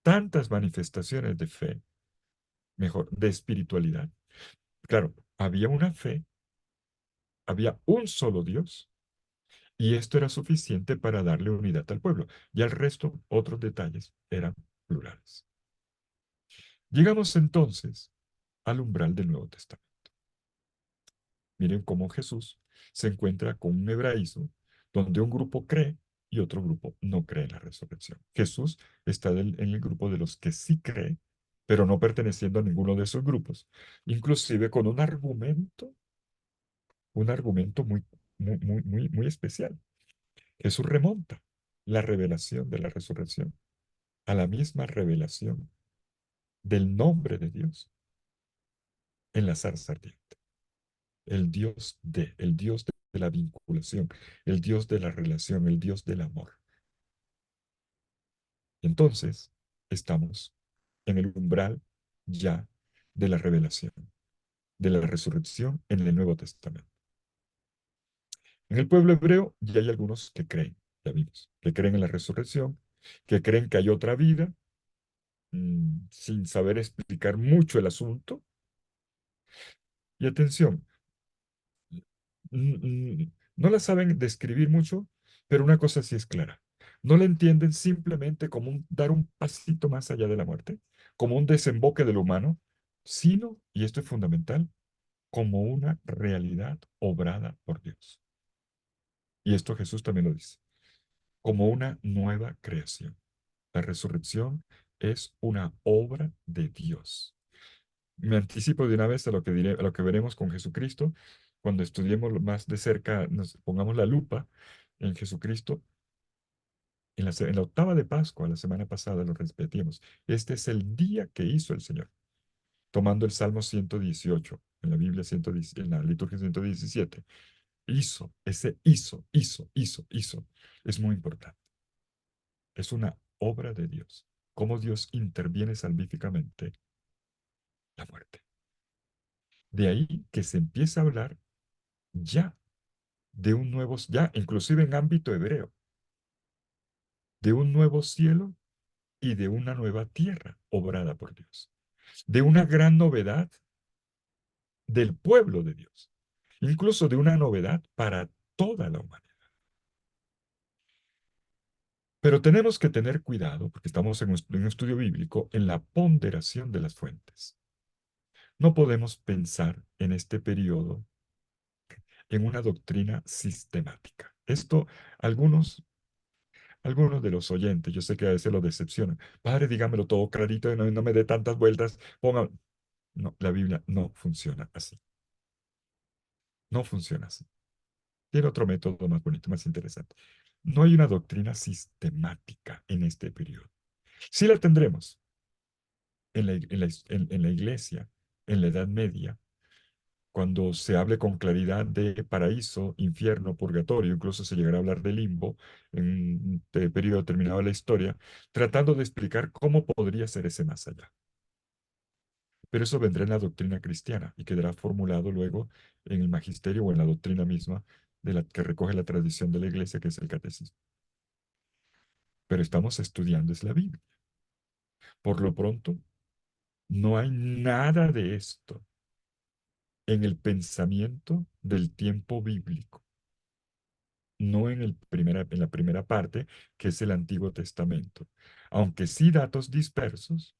tantas manifestaciones de fe, mejor, de espiritualidad. Claro, había una fe, había un solo Dios, y esto era suficiente para darle unidad al pueblo. Y al resto, otros detalles eran plurales. Llegamos entonces al umbral del Nuevo Testamento. Miren cómo Jesús se encuentra con un hebraísmo donde un grupo cree y otro grupo no cree en la resurrección. Jesús está en el grupo de los que sí cree, pero no perteneciendo a ninguno de esos grupos, inclusive con un argumento muy, muy, muy, muy, muy especial. Jesús remonta la revelación de la resurrección a la misma revelación del nombre de Dios en la zarza ardiente. El Dios de la vinculación, el Dios de la relación, el Dios del amor. Entonces, estamos en el umbral ya de la revelación, de la resurrección en el Nuevo Testamento. En el pueblo hebreo ya hay algunos que creen, ya vimos, que creen en la resurrección, que creen que hay otra vida, sin saber explicar mucho el asunto. Y atención, no la saben describir mucho, pero una cosa sí es clara. No la entienden simplemente como dar un pasito más allá de la muerte, como un desemboque de lo humano, sino, y esto es fundamental, como una realidad obrada por Dios. Y esto Jesús también lo dice, como una nueva creación. La resurrección es una obra de Dios. Me anticipo de una vez a lo que diré, a lo que veremos con Jesucristo cuando estudiemos más de cerca, nos pongamos la lupa en Jesucristo. En la octava de Pascua, la semana pasada lo repetimos. Este es el día que hizo el Señor, tomando el Salmo 118, en la Biblia 110, en la liturgia 117. Hizo, ese hizo, es muy importante. Es una obra de Dios. Cómo Dios interviene salvíficamente la muerte. De ahí que se empieza a hablar ya de un nuevo, ya inclusive en ámbito hebreo, de un nuevo cielo y de una nueva tierra obrada por Dios, de una gran novedad del pueblo de Dios, incluso de una novedad para toda la humanidad. Pero tenemos que tener cuidado, porque estamos en un estudio bíblico, en la ponderación de las fuentes. No podemos pensar en este periodo en una doctrina sistemática. Esto, algunos algunos de los oyentes, yo sé que a veces lo decepcionan. Padre, dígamelo todo clarito, no me dé tantas vueltas. Ponga... No, la Biblia no funciona así. No funciona así. Tiene otro método más bonito, más interesante. No hay una doctrina sistemática en este periodo. Sí la tendremos en la iglesia, en la Edad Media, cuando se hable con claridad de paraíso, infierno, purgatorio, incluso se llegará a hablar de limbo en un periodo determinado de la historia, tratando de explicar cómo podría ser ese más allá. Pero eso vendrá en la doctrina cristiana y quedará formulado luego en el magisterio o en la doctrina misma de la que recoge la tradición de la iglesia, que es el catecismo. Pero estamos estudiando es la Biblia. Por lo pronto, no hay nada de esto en el pensamiento del tiempo bíblico, no en la primera parte, que es el Antiguo Testamento, aunque sí datos dispersos,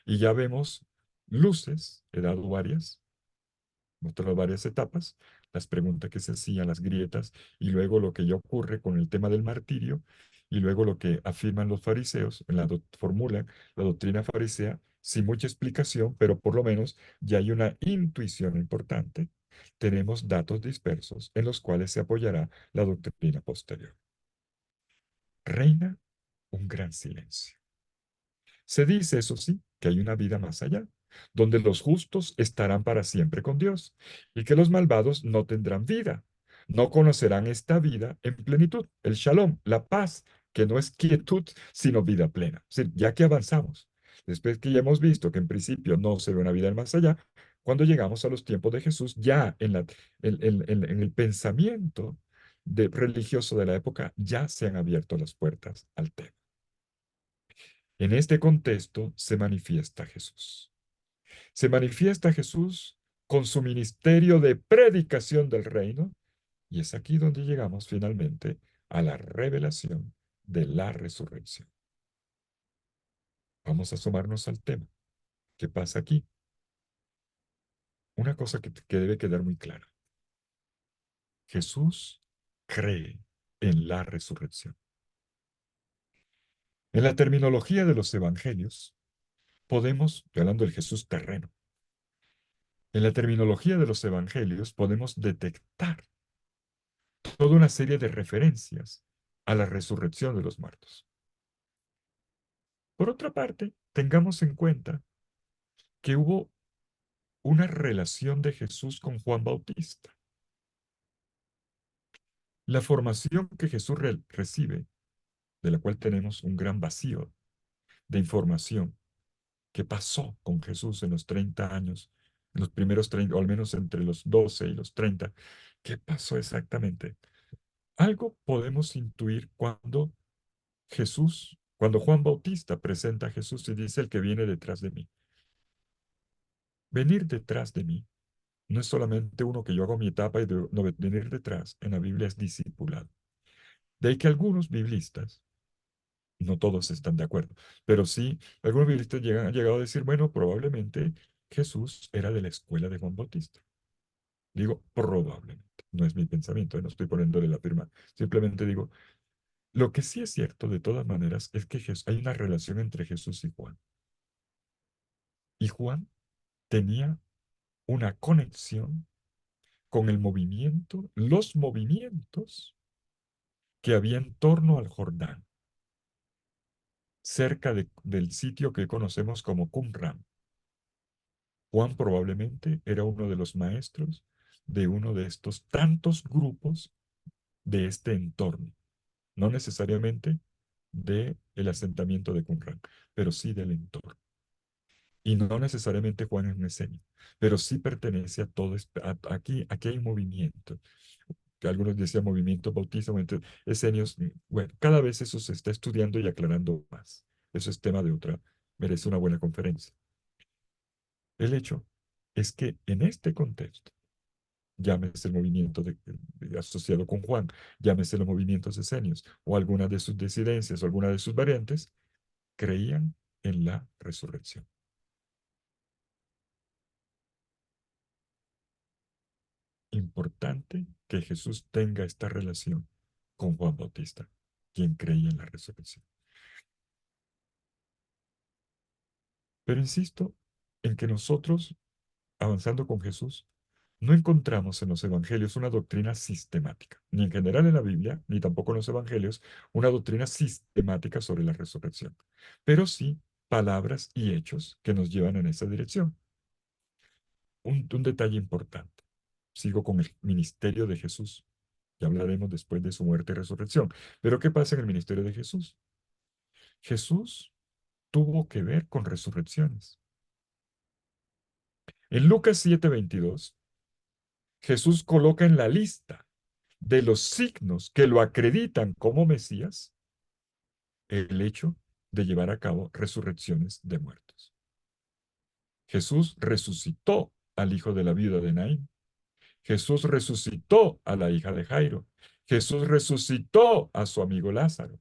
y ya vemos luces, he dado varias, mostrado varias etapas, las preguntas que se hacían, las grietas, y luego lo que ya ocurre con el tema del martirio, y luego lo que afirman los fariseos, formulan la doctrina farisea, sin mucha explicación, pero por lo menos ya hay una intuición importante. Tenemos datos dispersos en los cuales se apoyará la doctrina posterior. Reina un gran silencio. Se dice, eso sí, que hay una vida más allá, donde los justos estarán para siempre con Dios y que los malvados no tendrán vida, no conocerán esta vida en plenitud, el shalom, la paz, que no es quietud, sino vida plena. Es decir, ya que avanzamos, después que ya hemos visto que en principio no se ve una vida más allá, cuando llegamos a los tiempos de Jesús, ya en el pensamiento religioso de la época, ya se han abierto las puertas al tema. En este contexto se manifiesta Jesús. Se manifiesta Jesús con su ministerio de predicación del reino y es aquí donde llegamos finalmente a la revelación de la resurrección. Vamos a asomarnos al tema. ¿Qué pasa aquí? Una cosa que debe quedar muy clara. Jesús cree en la resurrección. En la terminología de los evangelios, podemos, estoy hablando del Jesús terreno, en la terminología de los evangelios podemos detectar toda una serie de referencias a la resurrección de los muertos. Por otra parte, tengamos en cuenta que hubo una relación de Jesús con Juan Bautista. La formación que Jesús recibe, de la cual tenemos un gran vacío de información, qué pasó con Jesús en los 30 años, en los primeros 30, o al menos entre los 12 y los 30, ¿qué pasó exactamente? Algo podemos intuir cuando Juan Bautista presenta a Jesús y dice el que viene detrás de mí. Venir detrás de mí no es solamente uno que yo hago mi etapa y no venir detrás. En la Biblia es discipulado. De ahí que algunos biblistas, no todos están de acuerdo, pero sí, algunos biblistas han llegado a decir, bueno, probablemente Jesús era de la escuela de Juan Bautista. Digo, probablemente. No es mi pensamiento, no estoy poniéndole la firma. Simplemente digo, lo que sí es cierto de todas maneras es que hay una relación entre Jesús y Juan. Y Juan tenía una conexión con el movimiento, los movimientos que había en torno al Jordán, cerca del sitio que conocemos como Qumran. Juan probablemente era uno de los maestros de uno de estos tantos grupos de este entorno, no necesariamente del asentamiento de Qumran, pero sí del entorno. Y no necesariamente Juan es un escenio, pero sí pertenece a todo aquí hay un movimiento, que algunos decían movimiento bautismo, esenios. Bueno, cada vez eso se está estudiando y aclarando más. Eso es tema de otra, merece una buena conferencia. El hecho es que en este contexto, llámese el movimiento asociado con Juan, llámese los movimientos esenios, o alguna de sus disidencias, o alguna de sus variantes, creían en la resurrección. Importante que Jesús tenga esta relación con Juan Bautista, quien creía en la resurrección. Pero insisto en que nosotros, avanzando con Jesús, no encontramos en los evangelios una doctrina sistemática, ni en general en la Biblia, ni tampoco en los evangelios, una doctrina sistemática sobre la resurrección, pero sí palabras y hechos que nos llevan en esa dirección. Un detalle importante. Sigo con el ministerio de Jesús. Ya hablaremos después de su muerte y resurrección. Pero ¿qué pasa en el ministerio de Jesús? Jesús tuvo que ver con resurrecciones. En Lucas 7:22, Jesús coloca en la lista de los signos que lo acreditan como Mesías el hecho de llevar a cabo resurrecciones de muertos. Jesús resucitó al hijo de la viuda de Naín. Jesús resucitó a la hija de Jairo. Jesús resucitó a su amigo Lázaro.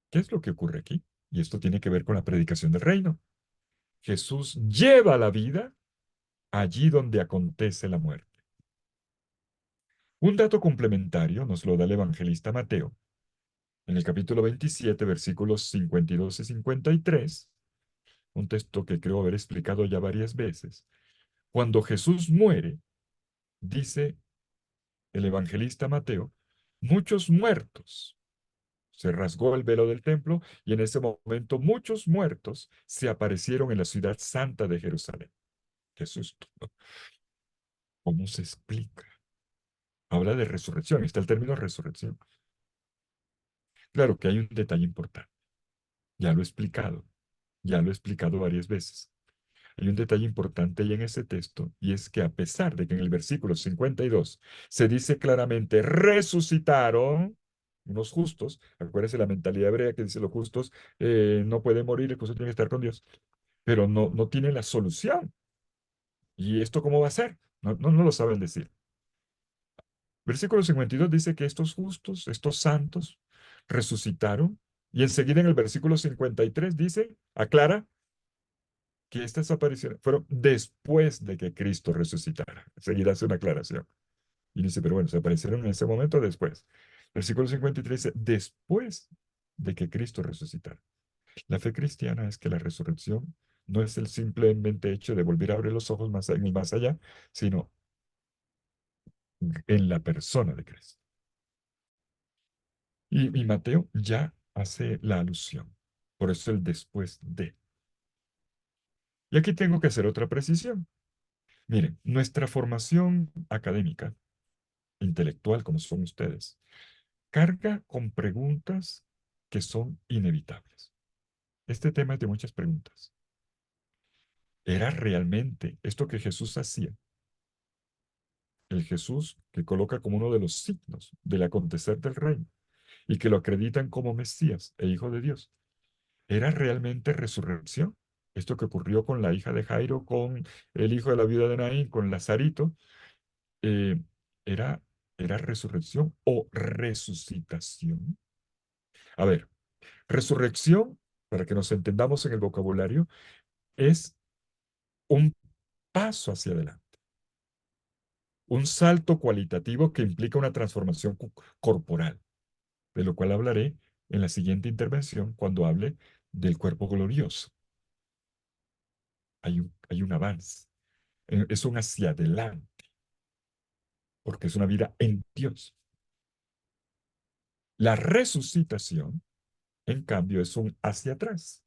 ¿Qué es lo que ocurre aquí? Y esto tiene que ver con la predicación del reino. Jesús lleva la vida allí donde acontece la muerte. Un dato complementario nos lo da el evangelista Mateo. En el capítulo 27, versículos 52 y 53, un texto que creo haber explicado ya varias veces, cuando Jesús muere, dice el evangelista Mateo, muchos muertos. Se rasgó el velo del templo y en ese momento muchos muertos se aparecieron en la ciudad santa de Jerusalén. Qué susto. ¿Cómo se explica? Habla de resurrección, está el término resurrección. Claro que hay un detalle importante. Ya lo he explicado, ya lo he explicado varias veces. Hay un detalle importante ahí en ese texto, y es que a pesar de que en el versículo 52 se dice claramente, resucitaron unos justos, acuérdense la mentalidad hebrea que dice los justos no pueden morir, el justo tiene que estar con Dios, pero no tienen la solución. ¿Y esto cómo va a ser? No lo saben decir. Versículo 52 dice que estos justos, estos santos, resucitaron, y enseguida en el versículo 53 dice, aclara, que estas apariciones fueron después de que Cristo resucitara. Enseguida hace una aclaración. Y dice, pero bueno, se aparecieron en ese momento o después. Versículo 53 dice, después de que Cristo resucitara. La fe cristiana es que la resurrección no es el simplemente hecho de volver a abrir los ojos más en el más allá, sino en la persona de Cristo. Y Mateo ya hace la alusión. Por eso el después de. Y aquí tengo que hacer otra precisión. Miren, nuestra formación académica, intelectual, como son ustedes, carga con preguntas que son inevitables. Este tema es de muchas preguntas. ¿Era realmente esto que Jesús hacía? El Jesús que coloca como uno de los signos del acontecer del reino y que lo acreditan como Mesías e Hijo de Dios. ¿Era realmente resurrección? Esto que ocurrió con la hija de Jairo, con el hijo de la viuda de Naín, con Lazarito, eh, era, era resurrección o resucitación. A ver, resurrección, para que nos entendamos en el vocabulario, es un paso hacia adelante, un salto cualitativo que implica una transformación corporal, de lo cual hablaré en la siguiente intervención cuando hable del cuerpo glorioso. Hay un avance, es un hacia adelante, porque es una vida en Dios. La resucitación, en cambio, es un hacia atrás.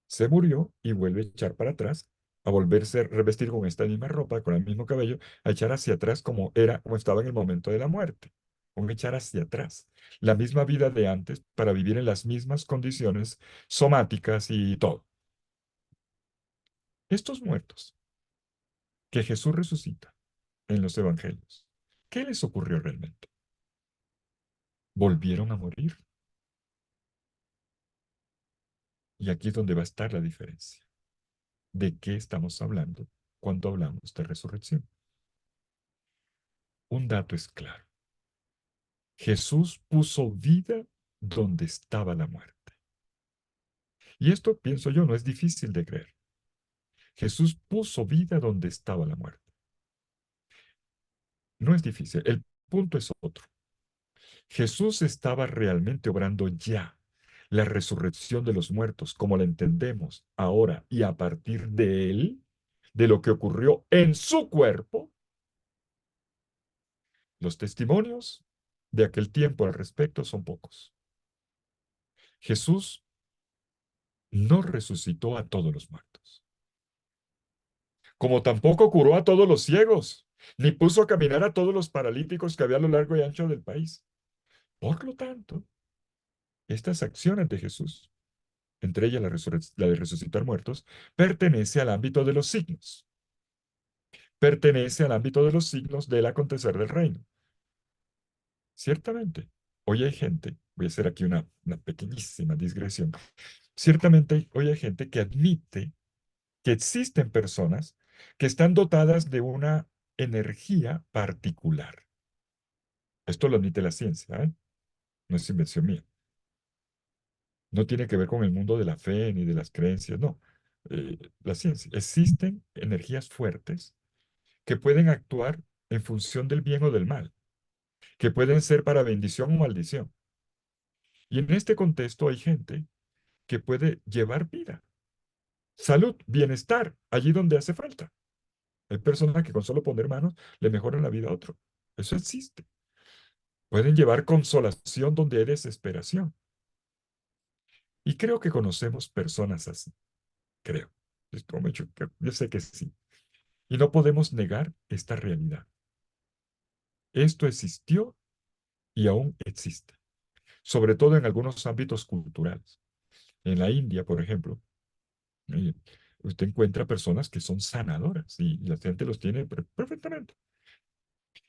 Se murió y vuelve a echar para atrás, a volverse a revestir con esta misma ropa, con el mismo cabello, a echar hacia atrás como era, como estaba en el momento de la muerte. Un echar hacia atrás. La misma vida de antes para vivir en las mismas condiciones somáticas y todo. Estos muertos que Jesús resucita en los evangelios, ¿qué les ocurrió realmente? Volvieron a morir. Y aquí es donde va a estar la diferencia. ¿De qué estamos hablando cuando hablamos de resurrección? Un dato es claro. Jesús puso vida donde estaba la muerte. Y esto, pienso yo, no es difícil de creer. Jesús puso vida donde estaba la muerte. No es difícil. El punto es otro. Jesús estaba realmente obrando ya la resurrección de los muertos, como la entendemos ahora y a partir de él, de lo que ocurrió en su cuerpo. Los testimonios de aquel tiempo al respecto son pocos. Jesús no resucitó a todos los muertos, como tampoco curó a todos los ciegos, ni puso a caminar a todos los paralíticos que había a lo largo y ancho del país. Por lo tanto, estas acciones de Jesús, entre ellas la de resucitar muertos, pertenece al ámbito de los signos, pertenece al ámbito de los signos del acontecer del reino. Ciertamente, hoy hay gente, voy a hacer aquí una pequeñísima digresión, ciertamente hoy hay gente que admite que existen personas que están dotadas de una energía particular. Esto lo admite la ciencia, ¿eh? No es invención mía. No tiene que ver con el mundo de la fe ni de las creencias, no. La ciencia. Existen energías fuertes que pueden actuar en función del bien o del mal, que pueden ser para bendición o maldición. Y en este contexto hay gente que puede llevar vida, salud, bienestar, allí donde hace falta. Hay personas que con solo poner manos le mejoran la vida a otro. Eso existe. Pueden llevar consolación donde hay desesperación. Y creo que conocemos personas así. Creo. Yo sé que sí. Y no podemos negar esta realidad. Esto existió y aún existe. Sobre todo en algunos ámbitos culturales. En la India, por ejemplo, eh, usted encuentra personas que son sanadoras y la gente los tiene perfectamente.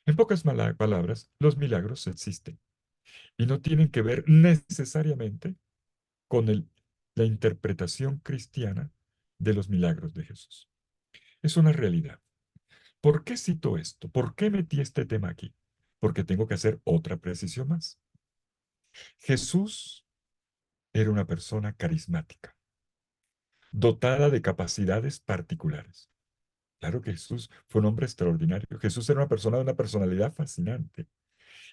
En pocas palabras, los milagros existen y no tienen que ver necesariamente con la interpretación cristiana de los milagros de Jesús. Es una realidad. ¿Por qué cito esto? ¿Por qué metí este tema aquí? Porque tengo que hacer otra precisión más. Jesús era una persona carismática, dotada de capacidades particulares. Claro que Jesús fue un hombre extraordinario. Jesús era una persona de una personalidad fascinante.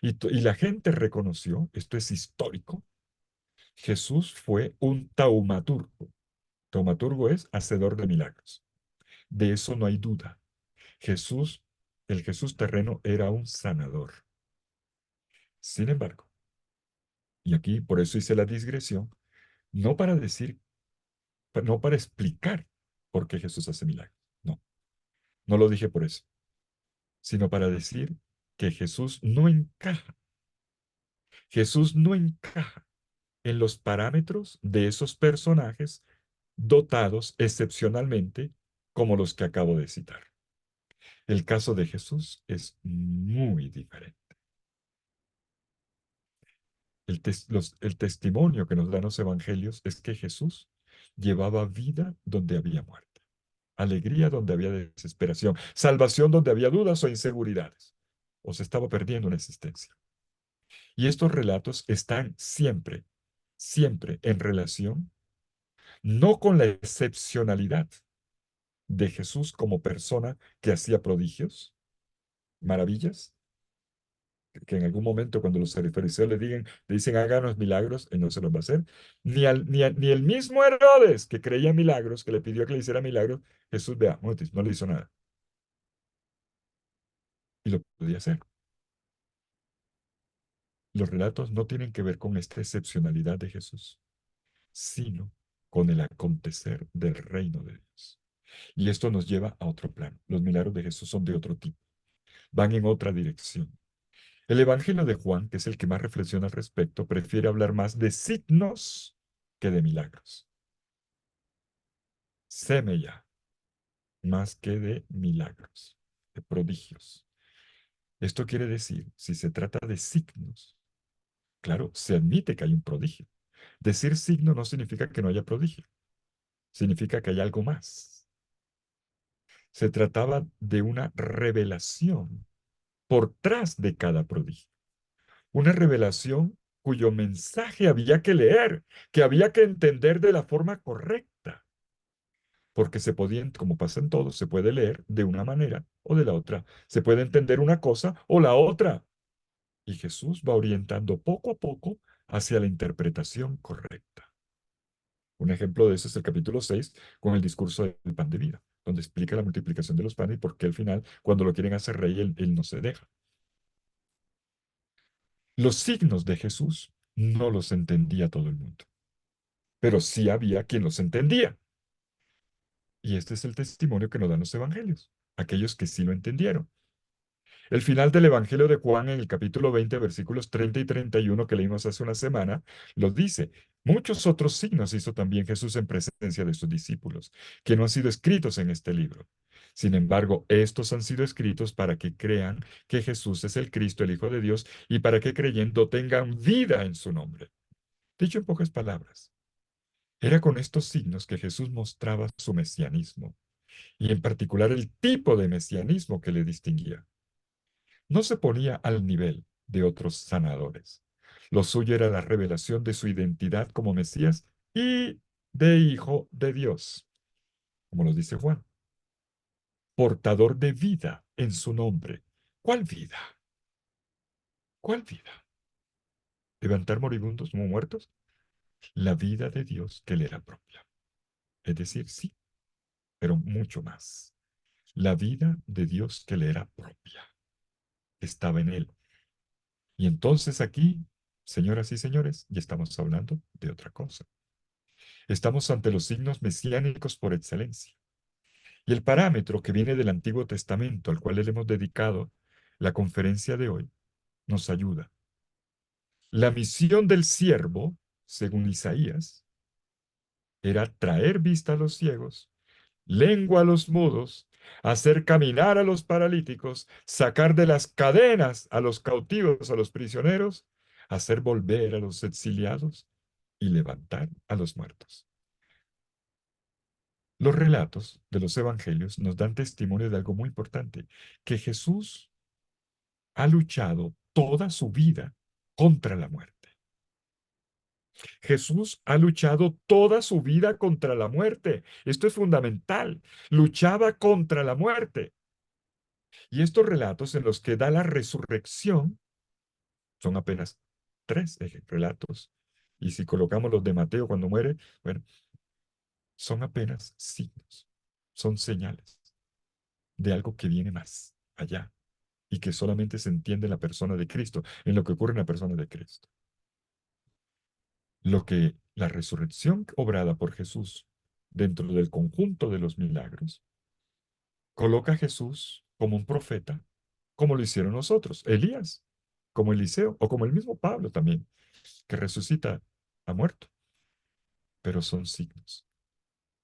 Y la gente reconoció, esto es histórico, Jesús fue un taumaturgo. Taumaturgo es hacedor de milagros. De eso no hay duda. Jesús, el Jesús terreno, era un sanador. Sin embargo, y aquí por eso hice la digresión, no para decir, no para explicar por qué Jesús hace milagros. No, no lo dije por eso, sino para decir que Jesús no encaja. Jesús no encaja en los parámetros de esos personajes dotados excepcionalmente como los que acabo de citar. El caso de Jesús es muy diferente. El testimonio que nos dan los evangelios es que Jesús llevaba vida donde había muerte, alegría donde había desesperación, salvación donde había dudas o inseguridades, o se estaba perdiendo una existencia. Y estos relatos están siempre, siempre en relación, no con la excepcionalidad de Jesús como persona que hacía prodigios, maravillas, que en algún momento cuando los fariseos le dicen háganos milagros, él no se los va a hacer, ni el mismo Herodes que creía en milagros, que le pidió que le hiciera milagros, Jesús, vea, no le hizo nada. Y lo podía hacer. Los relatos no tienen que ver con esta excepcionalidad de Jesús, sino con el acontecer del reino de Dios. Y esto nos lleva a otro plano. Los milagros de Jesús son de otro tipo, van en otra dirección. El Evangelio de Juan, que es el que más reflexiona al respecto, prefiere hablar más de signos que de milagros. Semella, más que de milagros, de prodigios. Esto quiere decir, si se trata de signos, claro, se admite que hay un prodigio. Decir signo no significa que no haya prodigio, significa que hay algo más. Se trataba de una revelación por tras de cada prodigio. Una revelación cuyo mensaje había que leer, que había que entender de la forma correcta, porque se podían, como pasa en todo, se puede leer de una manera o de la otra, se puede entender una cosa o la otra, y Jesús va orientando poco a poco hacia la interpretación correcta. Un ejemplo de eso es el capítulo 6 con el discurso del pan de vida, donde explica la multiplicación de los panes y por qué al final, cuando lo quieren hacer rey, él no se deja. Los signos de Jesús no los entendía todo el mundo, pero sí había quien los entendía. Y este es el testimonio que nos dan los evangelios, aquellos que sí lo entendieron. El final del Evangelio de Juan en el capítulo 20, versículos 30 y 31 que leímos hace una semana, los dice. Muchos otros signos hizo también Jesús en presencia de sus discípulos, que no han sido escritos en este libro. Sin embargo, estos han sido escritos para que crean que Jesús es el Cristo, el Hijo de Dios, y para que creyendo tengan vida en su nombre. Dicho en pocas palabras, era con estos signos que Jesús mostraba su mesianismo, y en particular el tipo de mesianismo que le distinguía. No se ponía al nivel de otros sanadores. Lo suyo era la revelación de su identidad como Mesías y de Hijo de Dios, como lo dice Juan, portador de vida en su nombre. ¿Cuál vida? ¿Cuál vida? ¿Levantar moribundos como muertos? La vida de Dios que le era propia. Es decir, sí, pero mucho más. La vida de Dios que le era propia. Estaba en él. Y entonces aquí, señoras y señores, ya estamos hablando de otra cosa. Estamos ante los signos mesiánicos por excelencia. Y el parámetro que viene del Antiguo Testamento, al cual le hemos dedicado la conferencia de hoy, nos ayuda. La misión del siervo, según Isaías, era traer vista a los ciegos, lengua a los mudos, hacer caminar a los paralíticos, sacar de las cadenas a los cautivos, a los prisioneros, hacer volver a los exiliados y levantar a los muertos. Los relatos de los evangelios nos dan testimonio de algo muy importante, que Jesús ha luchado toda su vida contra la muerte. Jesús ha luchado toda su vida contra la muerte. Esto es fundamental. Luchaba contra la muerte. Y estos relatos en los que da la resurrección son apenas tres relatos. Y si colocamos los de Mateo cuando muere, bueno, son apenas signos, son señales de algo que viene más allá y que solamente se entiende en la persona de Cristo, en lo que ocurre en la persona de Cristo. Lo que la resurrección obrada por Jesús dentro del conjunto de los milagros coloca a Jesús como un profeta, como lo hicieron nosotros, Elías, como Eliseo o como el mismo Pablo también, que resucita a muerto, pero son signos.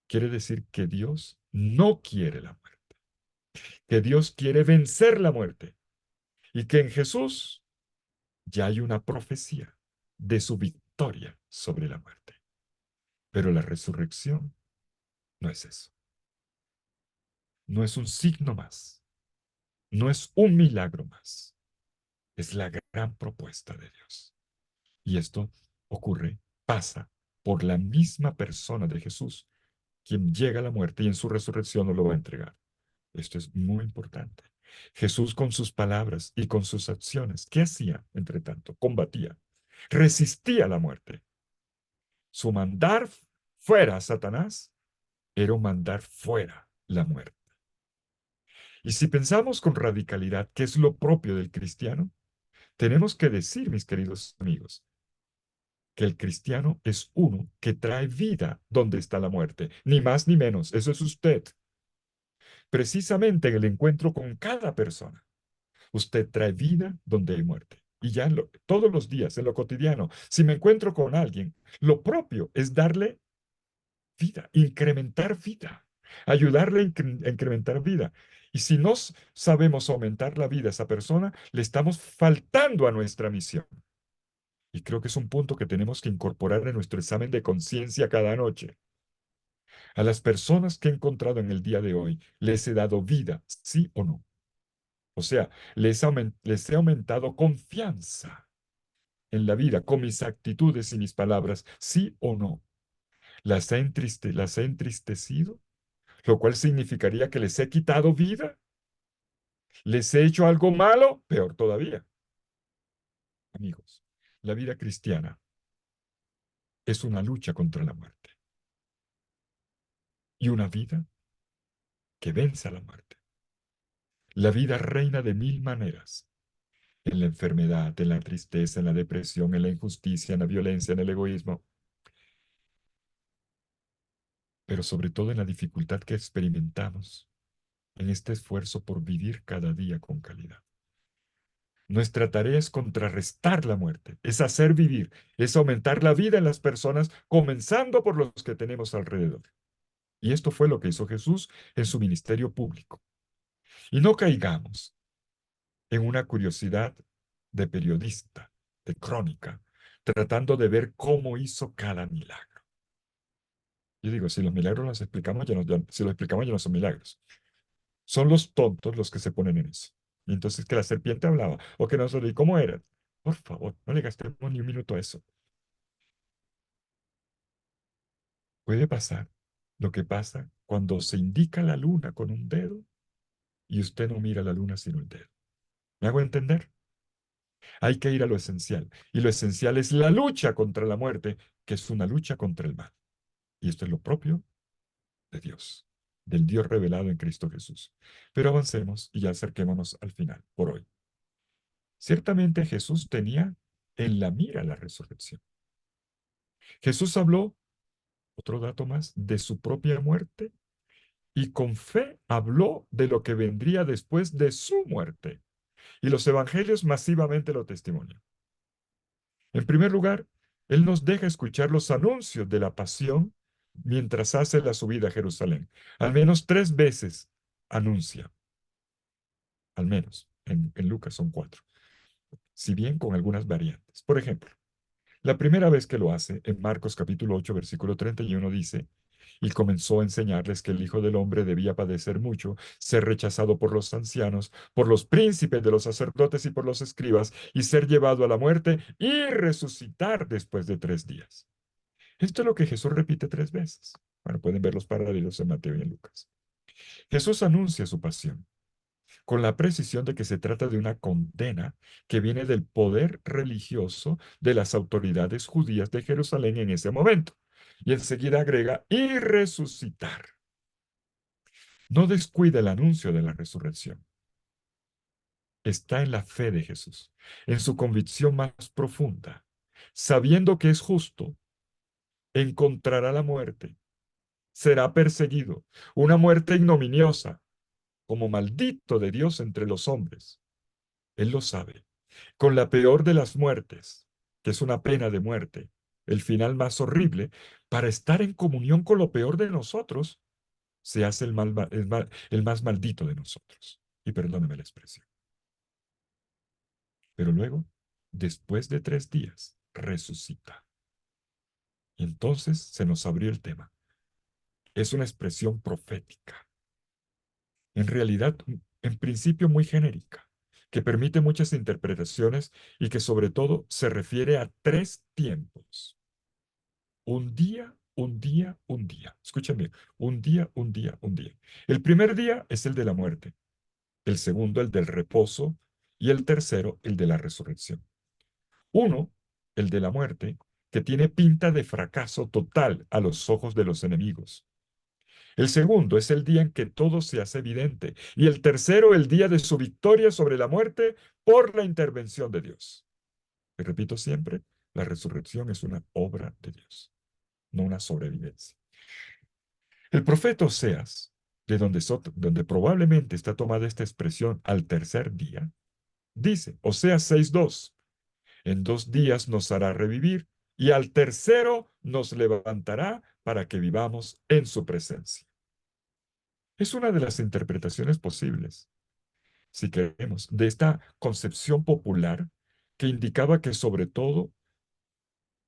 Quiere decir que Dios no quiere la muerte, que Dios quiere vencer la muerte y que en Jesús ya hay una profecía de su victoria sobre la muerte. Pero la resurrección no es eso. No es un signo más. No es un milagro más. Es la gran propuesta de Dios. Y esto ocurre, pasa por la misma persona de Jesús, quien llega a la muerte y en su resurrección nos lo va a entregar. Esto es muy importante. Jesús con sus palabras y con sus acciones, ¿qué hacía? Entre tanto, combatía, resistía la muerte. Su mandar fuera a Satanás era un mandar fuera la muerte. Y si pensamos con radicalidad qué es lo propio del cristiano, tenemos que decir, mis queridos amigos, que el cristiano es uno que trae vida donde está la muerte, ni más ni menos, eso es usted. Precisamente en el encuentro con cada persona, usted trae vida donde hay muerte. Y ya todos los días, en lo cotidiano, si me encuentro con alguien, lo propio es darle vida, incrementar vida, ayudarle a incrementar vida. Y si no sabemos aumentar la vida a esa persona, le estamos faltando a nuestra misión. Y creo que es un punto que tenemos que incorporar en nuestro examen de conciencia cada noche. A las personas que he encontrado en el día de hoy, ¿les he dado vida, sí o no? O sea, les he aumentado confianza en la vida con mis actitudes y mis palabras, sí o no. Las he entristecido, lo cual significaría que les he quitado vida, les he hecho algo malo, peor todavía. Amigos, la vida cristiana es una lucha contra la muerte y una vida que vence a la muerte. La vida reina de mil maneras, en la enfermedad, en la tristeza, en la depresión, en la injusticia, en la violencia, en el egoísmo, pero sobre todo en la dificultad que experimentamos en este esfuerzo por vivir cada día con calidad. Nuestra tarea es contrarrestar la muerte, es hacer vivir, es aumentar la vida en las personas, comenzando por los que tenemos alrededor. Y esto fue lo que hizo Jesús en su ministerio público. Y no caigamos en una curiosidad de periodista, de crónica, tratando de ver cómo hizo cada milagro. Yo digo, si los milagros los explicamos, si los explicamos ya no son milagros. Son los tontos los que se ponen en eso. Y entonces que la serpiente hablaba, o que nosotros, ¿y cómo era? Por favor, no le gastemos ni un minuto a eso. Puede pasar lo que pasa cuando se indica la luna con un dedo y usted no mira la luna sino el dedo. ¿Me hago entender? Hay que ir a lo esencial. Y lo esencial es la lucha contra la muerte, que es una lucha contra el mal. Y esto es lo propio de Dios, del Dios revelado en Cristo Jesús. Pero avancemos y ya acerquémonos al final por hoy. Ciertamente Jesús tenía en la mira la resurrección. Jesús habló, otro dato más, de su propia muerte y con fe habló de lo que vendría después de su muerte. Y los evangelios masivamente lo testimonian. En primer lugar, Él nos deja escuchar los anuncios de la pasión mientras hace la subida a Jerusalén. Al menos 3 veces anuncia, al menos, en Lucas son 4, si bien con algunas variantes. Por ejemplo, la primera vez que lo hace, en Marcos capítulo 8, versículo 31, dice, y comenzó a enseñarles que el Hijo del Hombre debía padecer mucho, ser rechazado por los ancianos, por los príncipes de los sacerdotes y por los escribas, y ser llevado a la muerte y resucitar después de 3 días. Esto es lo que Jesús repite 3 veces. Bueno, pueden ver los paralelos en Mateo y en Lucas. Jesús anuncia su pasión con la precisión de que se trata de una condena que viene del poder religioso de las autoridades judías de Jerusalén en ese momento. Y enseguida agrega, y resucitar. No descuida el anuncio de la resurrección. Está en la fe de Jesús, en su convicción más profunda, sabiendo que es justo, encontrará la muerte, será perseguido, una muerte ignominiosa, como maldito de Dios entre los hombres. Él lo sabe. Con la peor de las muertes, que es una pena de muerte, el final más horrible, para estar en comunión con lo peor de nosotros, se hace el más maldito de nosotros. Y perdóneme la expresión. Pero luego, después de 3 días, resucita. Y entonces se nos abrió el tema. Es una expresión profética, en realidad, en principio muy genérica, que permite muchas interpretaciones y que sobre todo se refiere a tres tiempos. Un día, un día, un día. Escuchen bien, un día, un día, un día. El primer día es el de la muerte, el segundo el del reposo y el tercero el de la resurrección. Uno, el de la muerte, que tiene pinta de fracaso total a los ojos de los enemigos. El segundo es el día en que todo se hace evidente. Y el tercero, el día de su victoria sobre la muerte por la intervención de Dios. Y repito siempre, la resurrección es una obra de Dios, no una sobrevivencia. El profeta Oseas, donde probablemente está tomada esta expresión al tercer día, dice, Oseas 6:2, en 2 días nos hará revivir y al tercero nos levantará para que vivamos en su presencia. Es una de las interpretaciones posibles, si queremos, de esta concepción popular que indicaba que sobre todo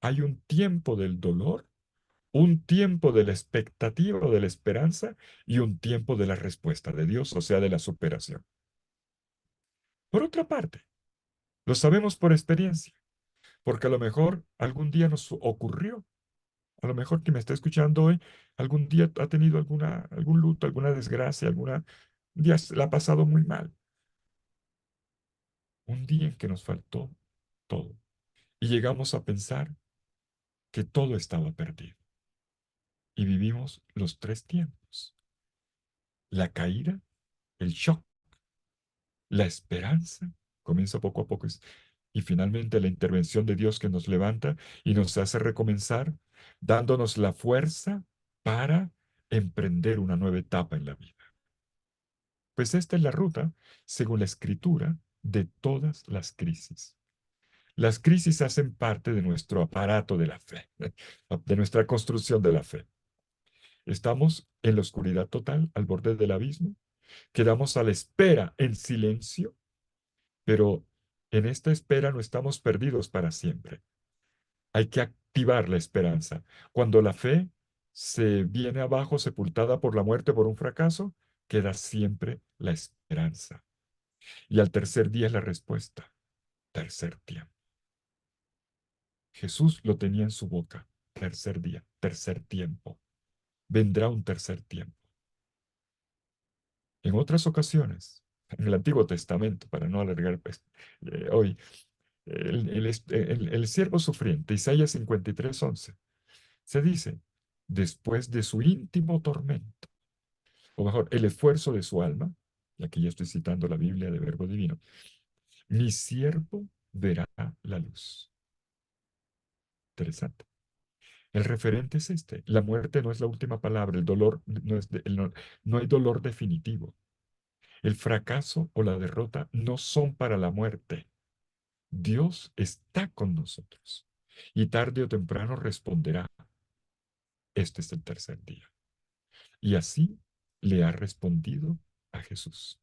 hay un tiempo del dolor, un tiempo de la expectativa o de la esperanza y un tiempo de la respuesta de Dios, o sea, de la superación. Por otra parte, lo sabemos por experiencia, porque a lo mejor algún día nos ocurrió, a lo mejor quien me está escuchando hoy, algún día ha tenido algún luto, alguna desgracia, día la ha pasado muy mal. Un día en que nos faltó todo y llegamos a pensar que todo estaba perdido. Y vivimos los tres tiempos: la caída, el shock, la esperanza, comienza poco a poco, y finalmente la intervención de Dios que nos levanta y nos hace recomenzar, dándonos la fuerza para emprender una nueva etapa en la vida. Pues esta es la ruta, según la escritura, de todas las crisis. Las crisis hacen parte de nuestro aparato de la fe, de nuestra construcción de la fe. Estamos en la oscuridad total, al borde del abismo, quedamos a la espera en silencio, pero en esta espera no estamos perdidos para siempre. Hay que activar la esperanza. Cuando la fe se viene abajo, sepultada por la muerte, por un fracaso, queda siempre la esperanza. Y al tercer día es la respuesta. Tercer tiempo. Jesús lo tenía en su boca. Tercer día, tercer tiempo. Vendrá un tercer tiempo. En otras ocasiones, en el Antiguo Testamento, para no alargar pues, hoy, el siervo sufriente, Isaías 53:11, se dice, después de su íntimo tormento, o mejor, el esfuerzo de su alma, y aquí ya estoy citando la Biblia de Verbo Divino, mi siervo verá la luz. Interesante. El referente es este. La muerte no es la última palabra, el dolor no es no hay dolor definitivo. El fracaso o la derrota no son para la muerte. Dios está con nosotros y tarde o temprano responderá. Este es el tercer día. Y así le ha respondido a Jesús.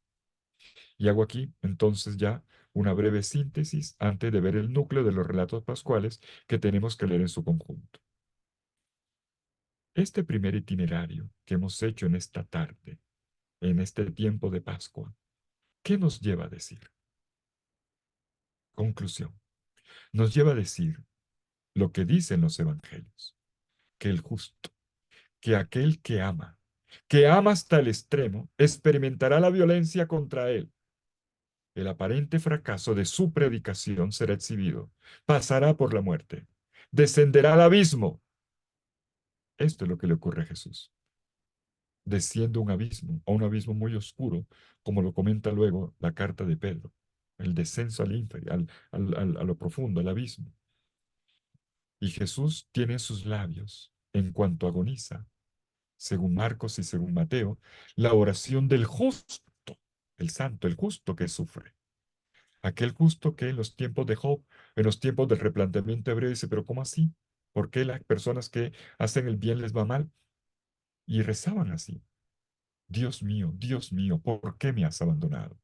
Y hago aquí entonces ya una breve síntesis antes de ver el núcleo de los relatos pascuales que tenemos que leer en su conjunto. Este primer itinerario que hemos hecho en esta tarde, en este tiempo de Pascua, ¿qué nos lleva a decir? Conclusión. Nos lleva a decir lo que dicen los evangelios, que el justo, que aquel que ama hasta el extremo, experimentará la violencia contra él. El aparente fracaso de su predicación será exhibido, pasará por la muerte, descenderá al abismo. Esto es lo que le ocurre a Jesús. Desciende a un abismo muy oscuro, como lo comenta luego la carta de Pedro, el descenso al infierno, a lo profundo, al abismo. Y Jesús tiene en sus labios, en cuanto agoniza, según Marcos y según Mateo, la oración del justo, el santo, el justo que sufre. Aquel justo que en los tiempos de Job, en los tiempos del replanteamiento hebreo, dice, pero ¿cómo así? ¿Por qué las personas que hacen el bien les va mal? Y rezaban así. Dios mío, ¿por qué me has abandonado?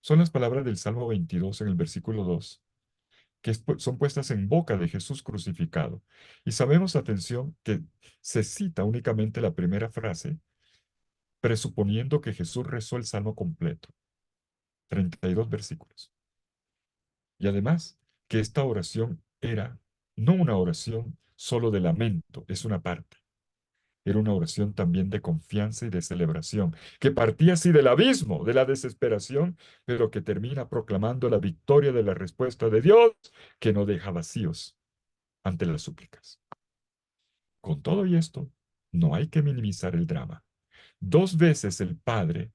Son las palabras del Salmo 22 en el versículo 2. son puestas en boca de Jesús crucificado. Y sabemos, atención, que se cita únicamente la primera frase, presuponiendo que Jesús rezó el salmo completo, 32 versículos. Y además, que esta oración era no una oración solo de lamento, es una parte. Era una oración también de confianza y de celebración, que partía así del abismo, de la desesperación, pero que termina proclamando la victoria de la respuesta de Dios, que no deja vacíos ante las súplicas. Con todo y esto, no hay que minimizar el drama. 2 veces el Padre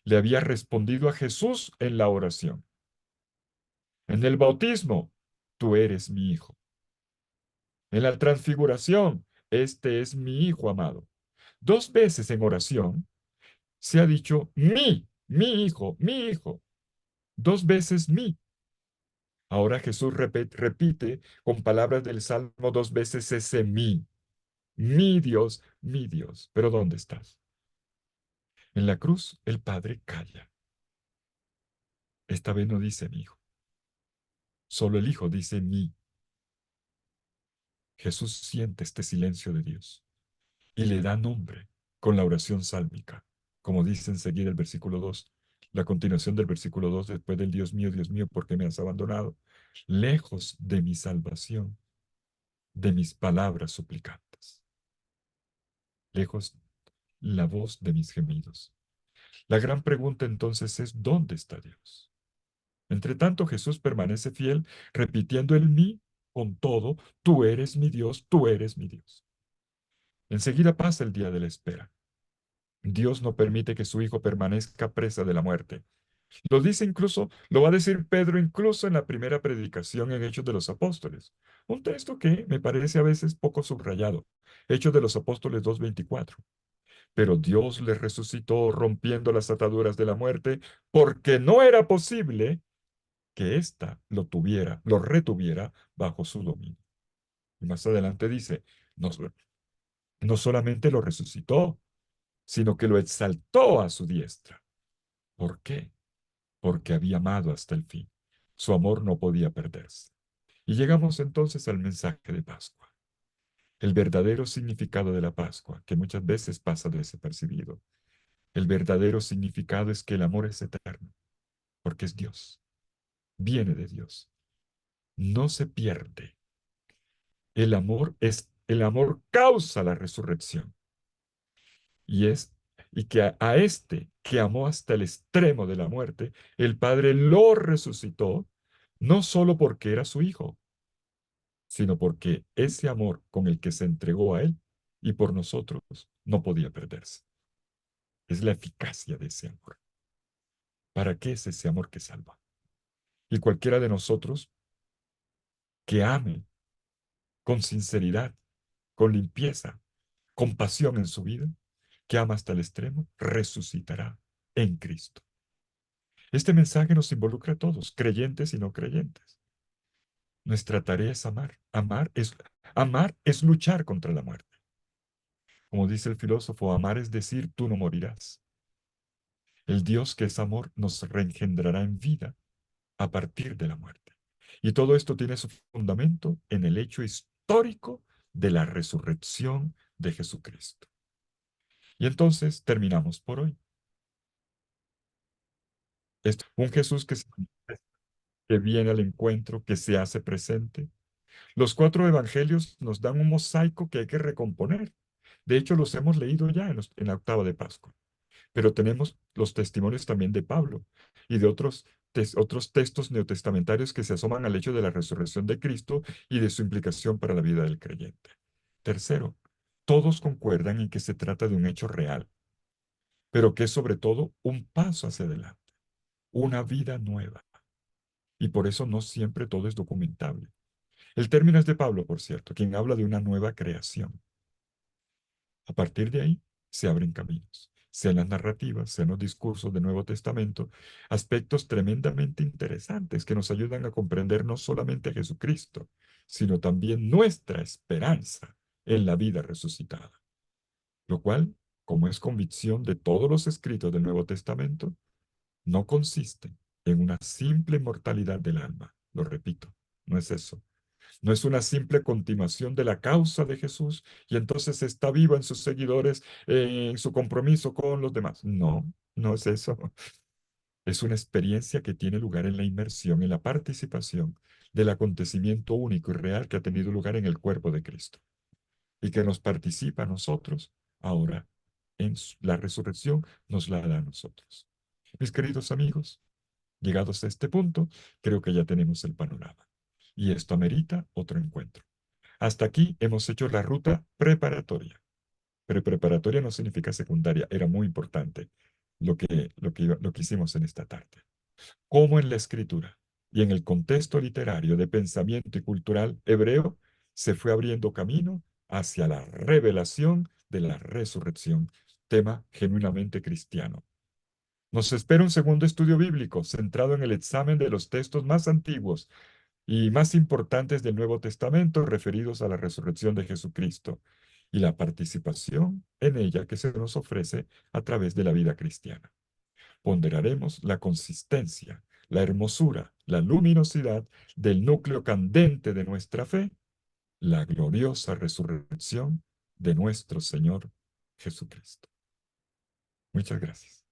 le había respondido a Jesús en la oración. En el bautismo, tú eres mi hijo. En la transfiguración, este es mi hijo amado. 2 veces en oración se ha dicho mi hijo, mi hijo. 2 veces mi. Ahora Jesús repite con palabras del Salmo 2 veces ese mi. Mi Dios, mi Dios. Pero ¿dónde estás? En la cruz el Padre calla. Esta vez no dice mi hijo. Solo el Hijo dice mi. Jesús siente este silencio de Dios y le da nombre con la oración sálmica, como dice enseguida el versículo 2, la continuación del versículo 2 después del Dios mío, ¿por qué me has abandonado? Lejos de mi salvación, de mis palabras suplicantes, lejos la voz de mis gemidos. La gran pregunta entonces es, ¿dónde está Dios? Entre tanto, Jesús permanece fiel, repitiendo el mí con todo, tú eres mi Dios, tú eres mi Dios. Enseguida pasa el día de la espera. Dios no permite que su Hijo permanezca presa de la muerte. Lo dice incluso, lo va a decir Pedro incluso en la primera predicación en Hechos de los Apóstoles. Un texto que me parece a veces poco subrayado. Hechos de los Apóstoles 2:24. Pero Dios le resucitó rompiendo las ataduras de la muerte, porque no era posible que ésta lo retuviera bajo su dominio. Y más adelante dice, no, no solamente lo resucitó, sino que lo exaltó a su diestra. ¿Por qué? Porque había amado hasta el fin. Su amor no podía perderse. Y llegamos entonces al mensaje de Pascua, el verdadero significado de la Pascua, que muchas veces pasa desapercibido. El verdadero significado es que el amor es eterno, porque es Dios, viene de Dios, no se pierde. El amor causa la resurrección. Y es, y que a este que amó hasta el extremo de la muerte, el Padre lo resucitó, no solo porque era su hijo, sino porque ese amor con el que se entregó a él y por nosotros no podía perderse. Es la eficacia de ese amor. ¿Para qué es ese amor que salva? Y cualquiera de nosotros que ame con sinceridad, con limpieza, con pasión en su vida, que ama hasta el extremo, resucitará en Cristo. Este mensaje nos involucra a todos, creyentes y no creyentes. Nuestra tarea es amar. Amar es luchar contra la muerte. Como dice el filósofo, amar es decir, tú no morirás. El Dios que es amor nos reengendrará en vida a partir de la muerte. Y todo esto tiene su fundamento en el hecho histórico de la resurrección de Jesucristo. Y entonces terminamos por hoy. Es un Jesús que viene al encuentro, que se hace presente. Los 4 evangelios nos dan un mosaico que hay que recomponer. De hecho, los hemos leído ya en la octava de Pascua. Pero tenemos los testimonios también de Pablo y de otros textos neotestamentarios que se asoman al hecho de la resurrección de Cristo y de su implicación para la vida del creyente. Tercero, todos concuerdan en que se trata de un hecho real, pero que es sobre todo un paso hacia adelante, una vida nueva. Y por eso no siempre todo es documentable. El término es de Pablo, por cierto, quien habla de una nueva creación. A partir de ahí se abren caminos, sean las narrativas, sean los discursos del Nuevo Testamento, aspectos tremendamente interesantes que nos ayudan a comprender no solamente a Jesucristo, sino también nuestra esperanza en la vida resucitada. Lo cual, como es convicción de todos los escritos del Nuevo Testamento, no consiste en una simple inmortalidad del alma, lo repito, no es eso. No es una simple continuación de la causa de Jesús y entonces está viva en sus seguidores, en su compromiso con los demás. No, no es eso. Es una experiencia que tiene lugar en la inmersión, en la participación del acontecimiento único y real que ha tenido lugar en el cuerpo de Cristo y que nos participa a nosotros ahora en la resurrección, nos la da a nosotros. Mis queridos amigos, llegados a este punto, creo que ya tenemos el panorama y esto amerita otro encuentro. Hasta aquí hemos hecho la ruta preparatoria, pero preparatoria no significa secundaria, era muy importante lo que hicimos en esta tarde. Cómo en la escritura y en el contexto literario de pensamiento y cultural hebreo se fue abriendo camino hacia la revelación de la resurrección, tema genuinamente cristiano. Nos espera un segundo estudio bíblico centrado en el examen de los textos más antiguos y más importantes del Nuevo Testamento referidos a la resurrección de Jesucristo y la participación en ella que se nos ofrece a través de la vida cristiana. Ponderaremos la consistencia, la hermosura, la luminosidad del núcleo candente de nuestra fe, la gloriosa resurrección de nuestro Señor Jesucristo. Muchas gracias.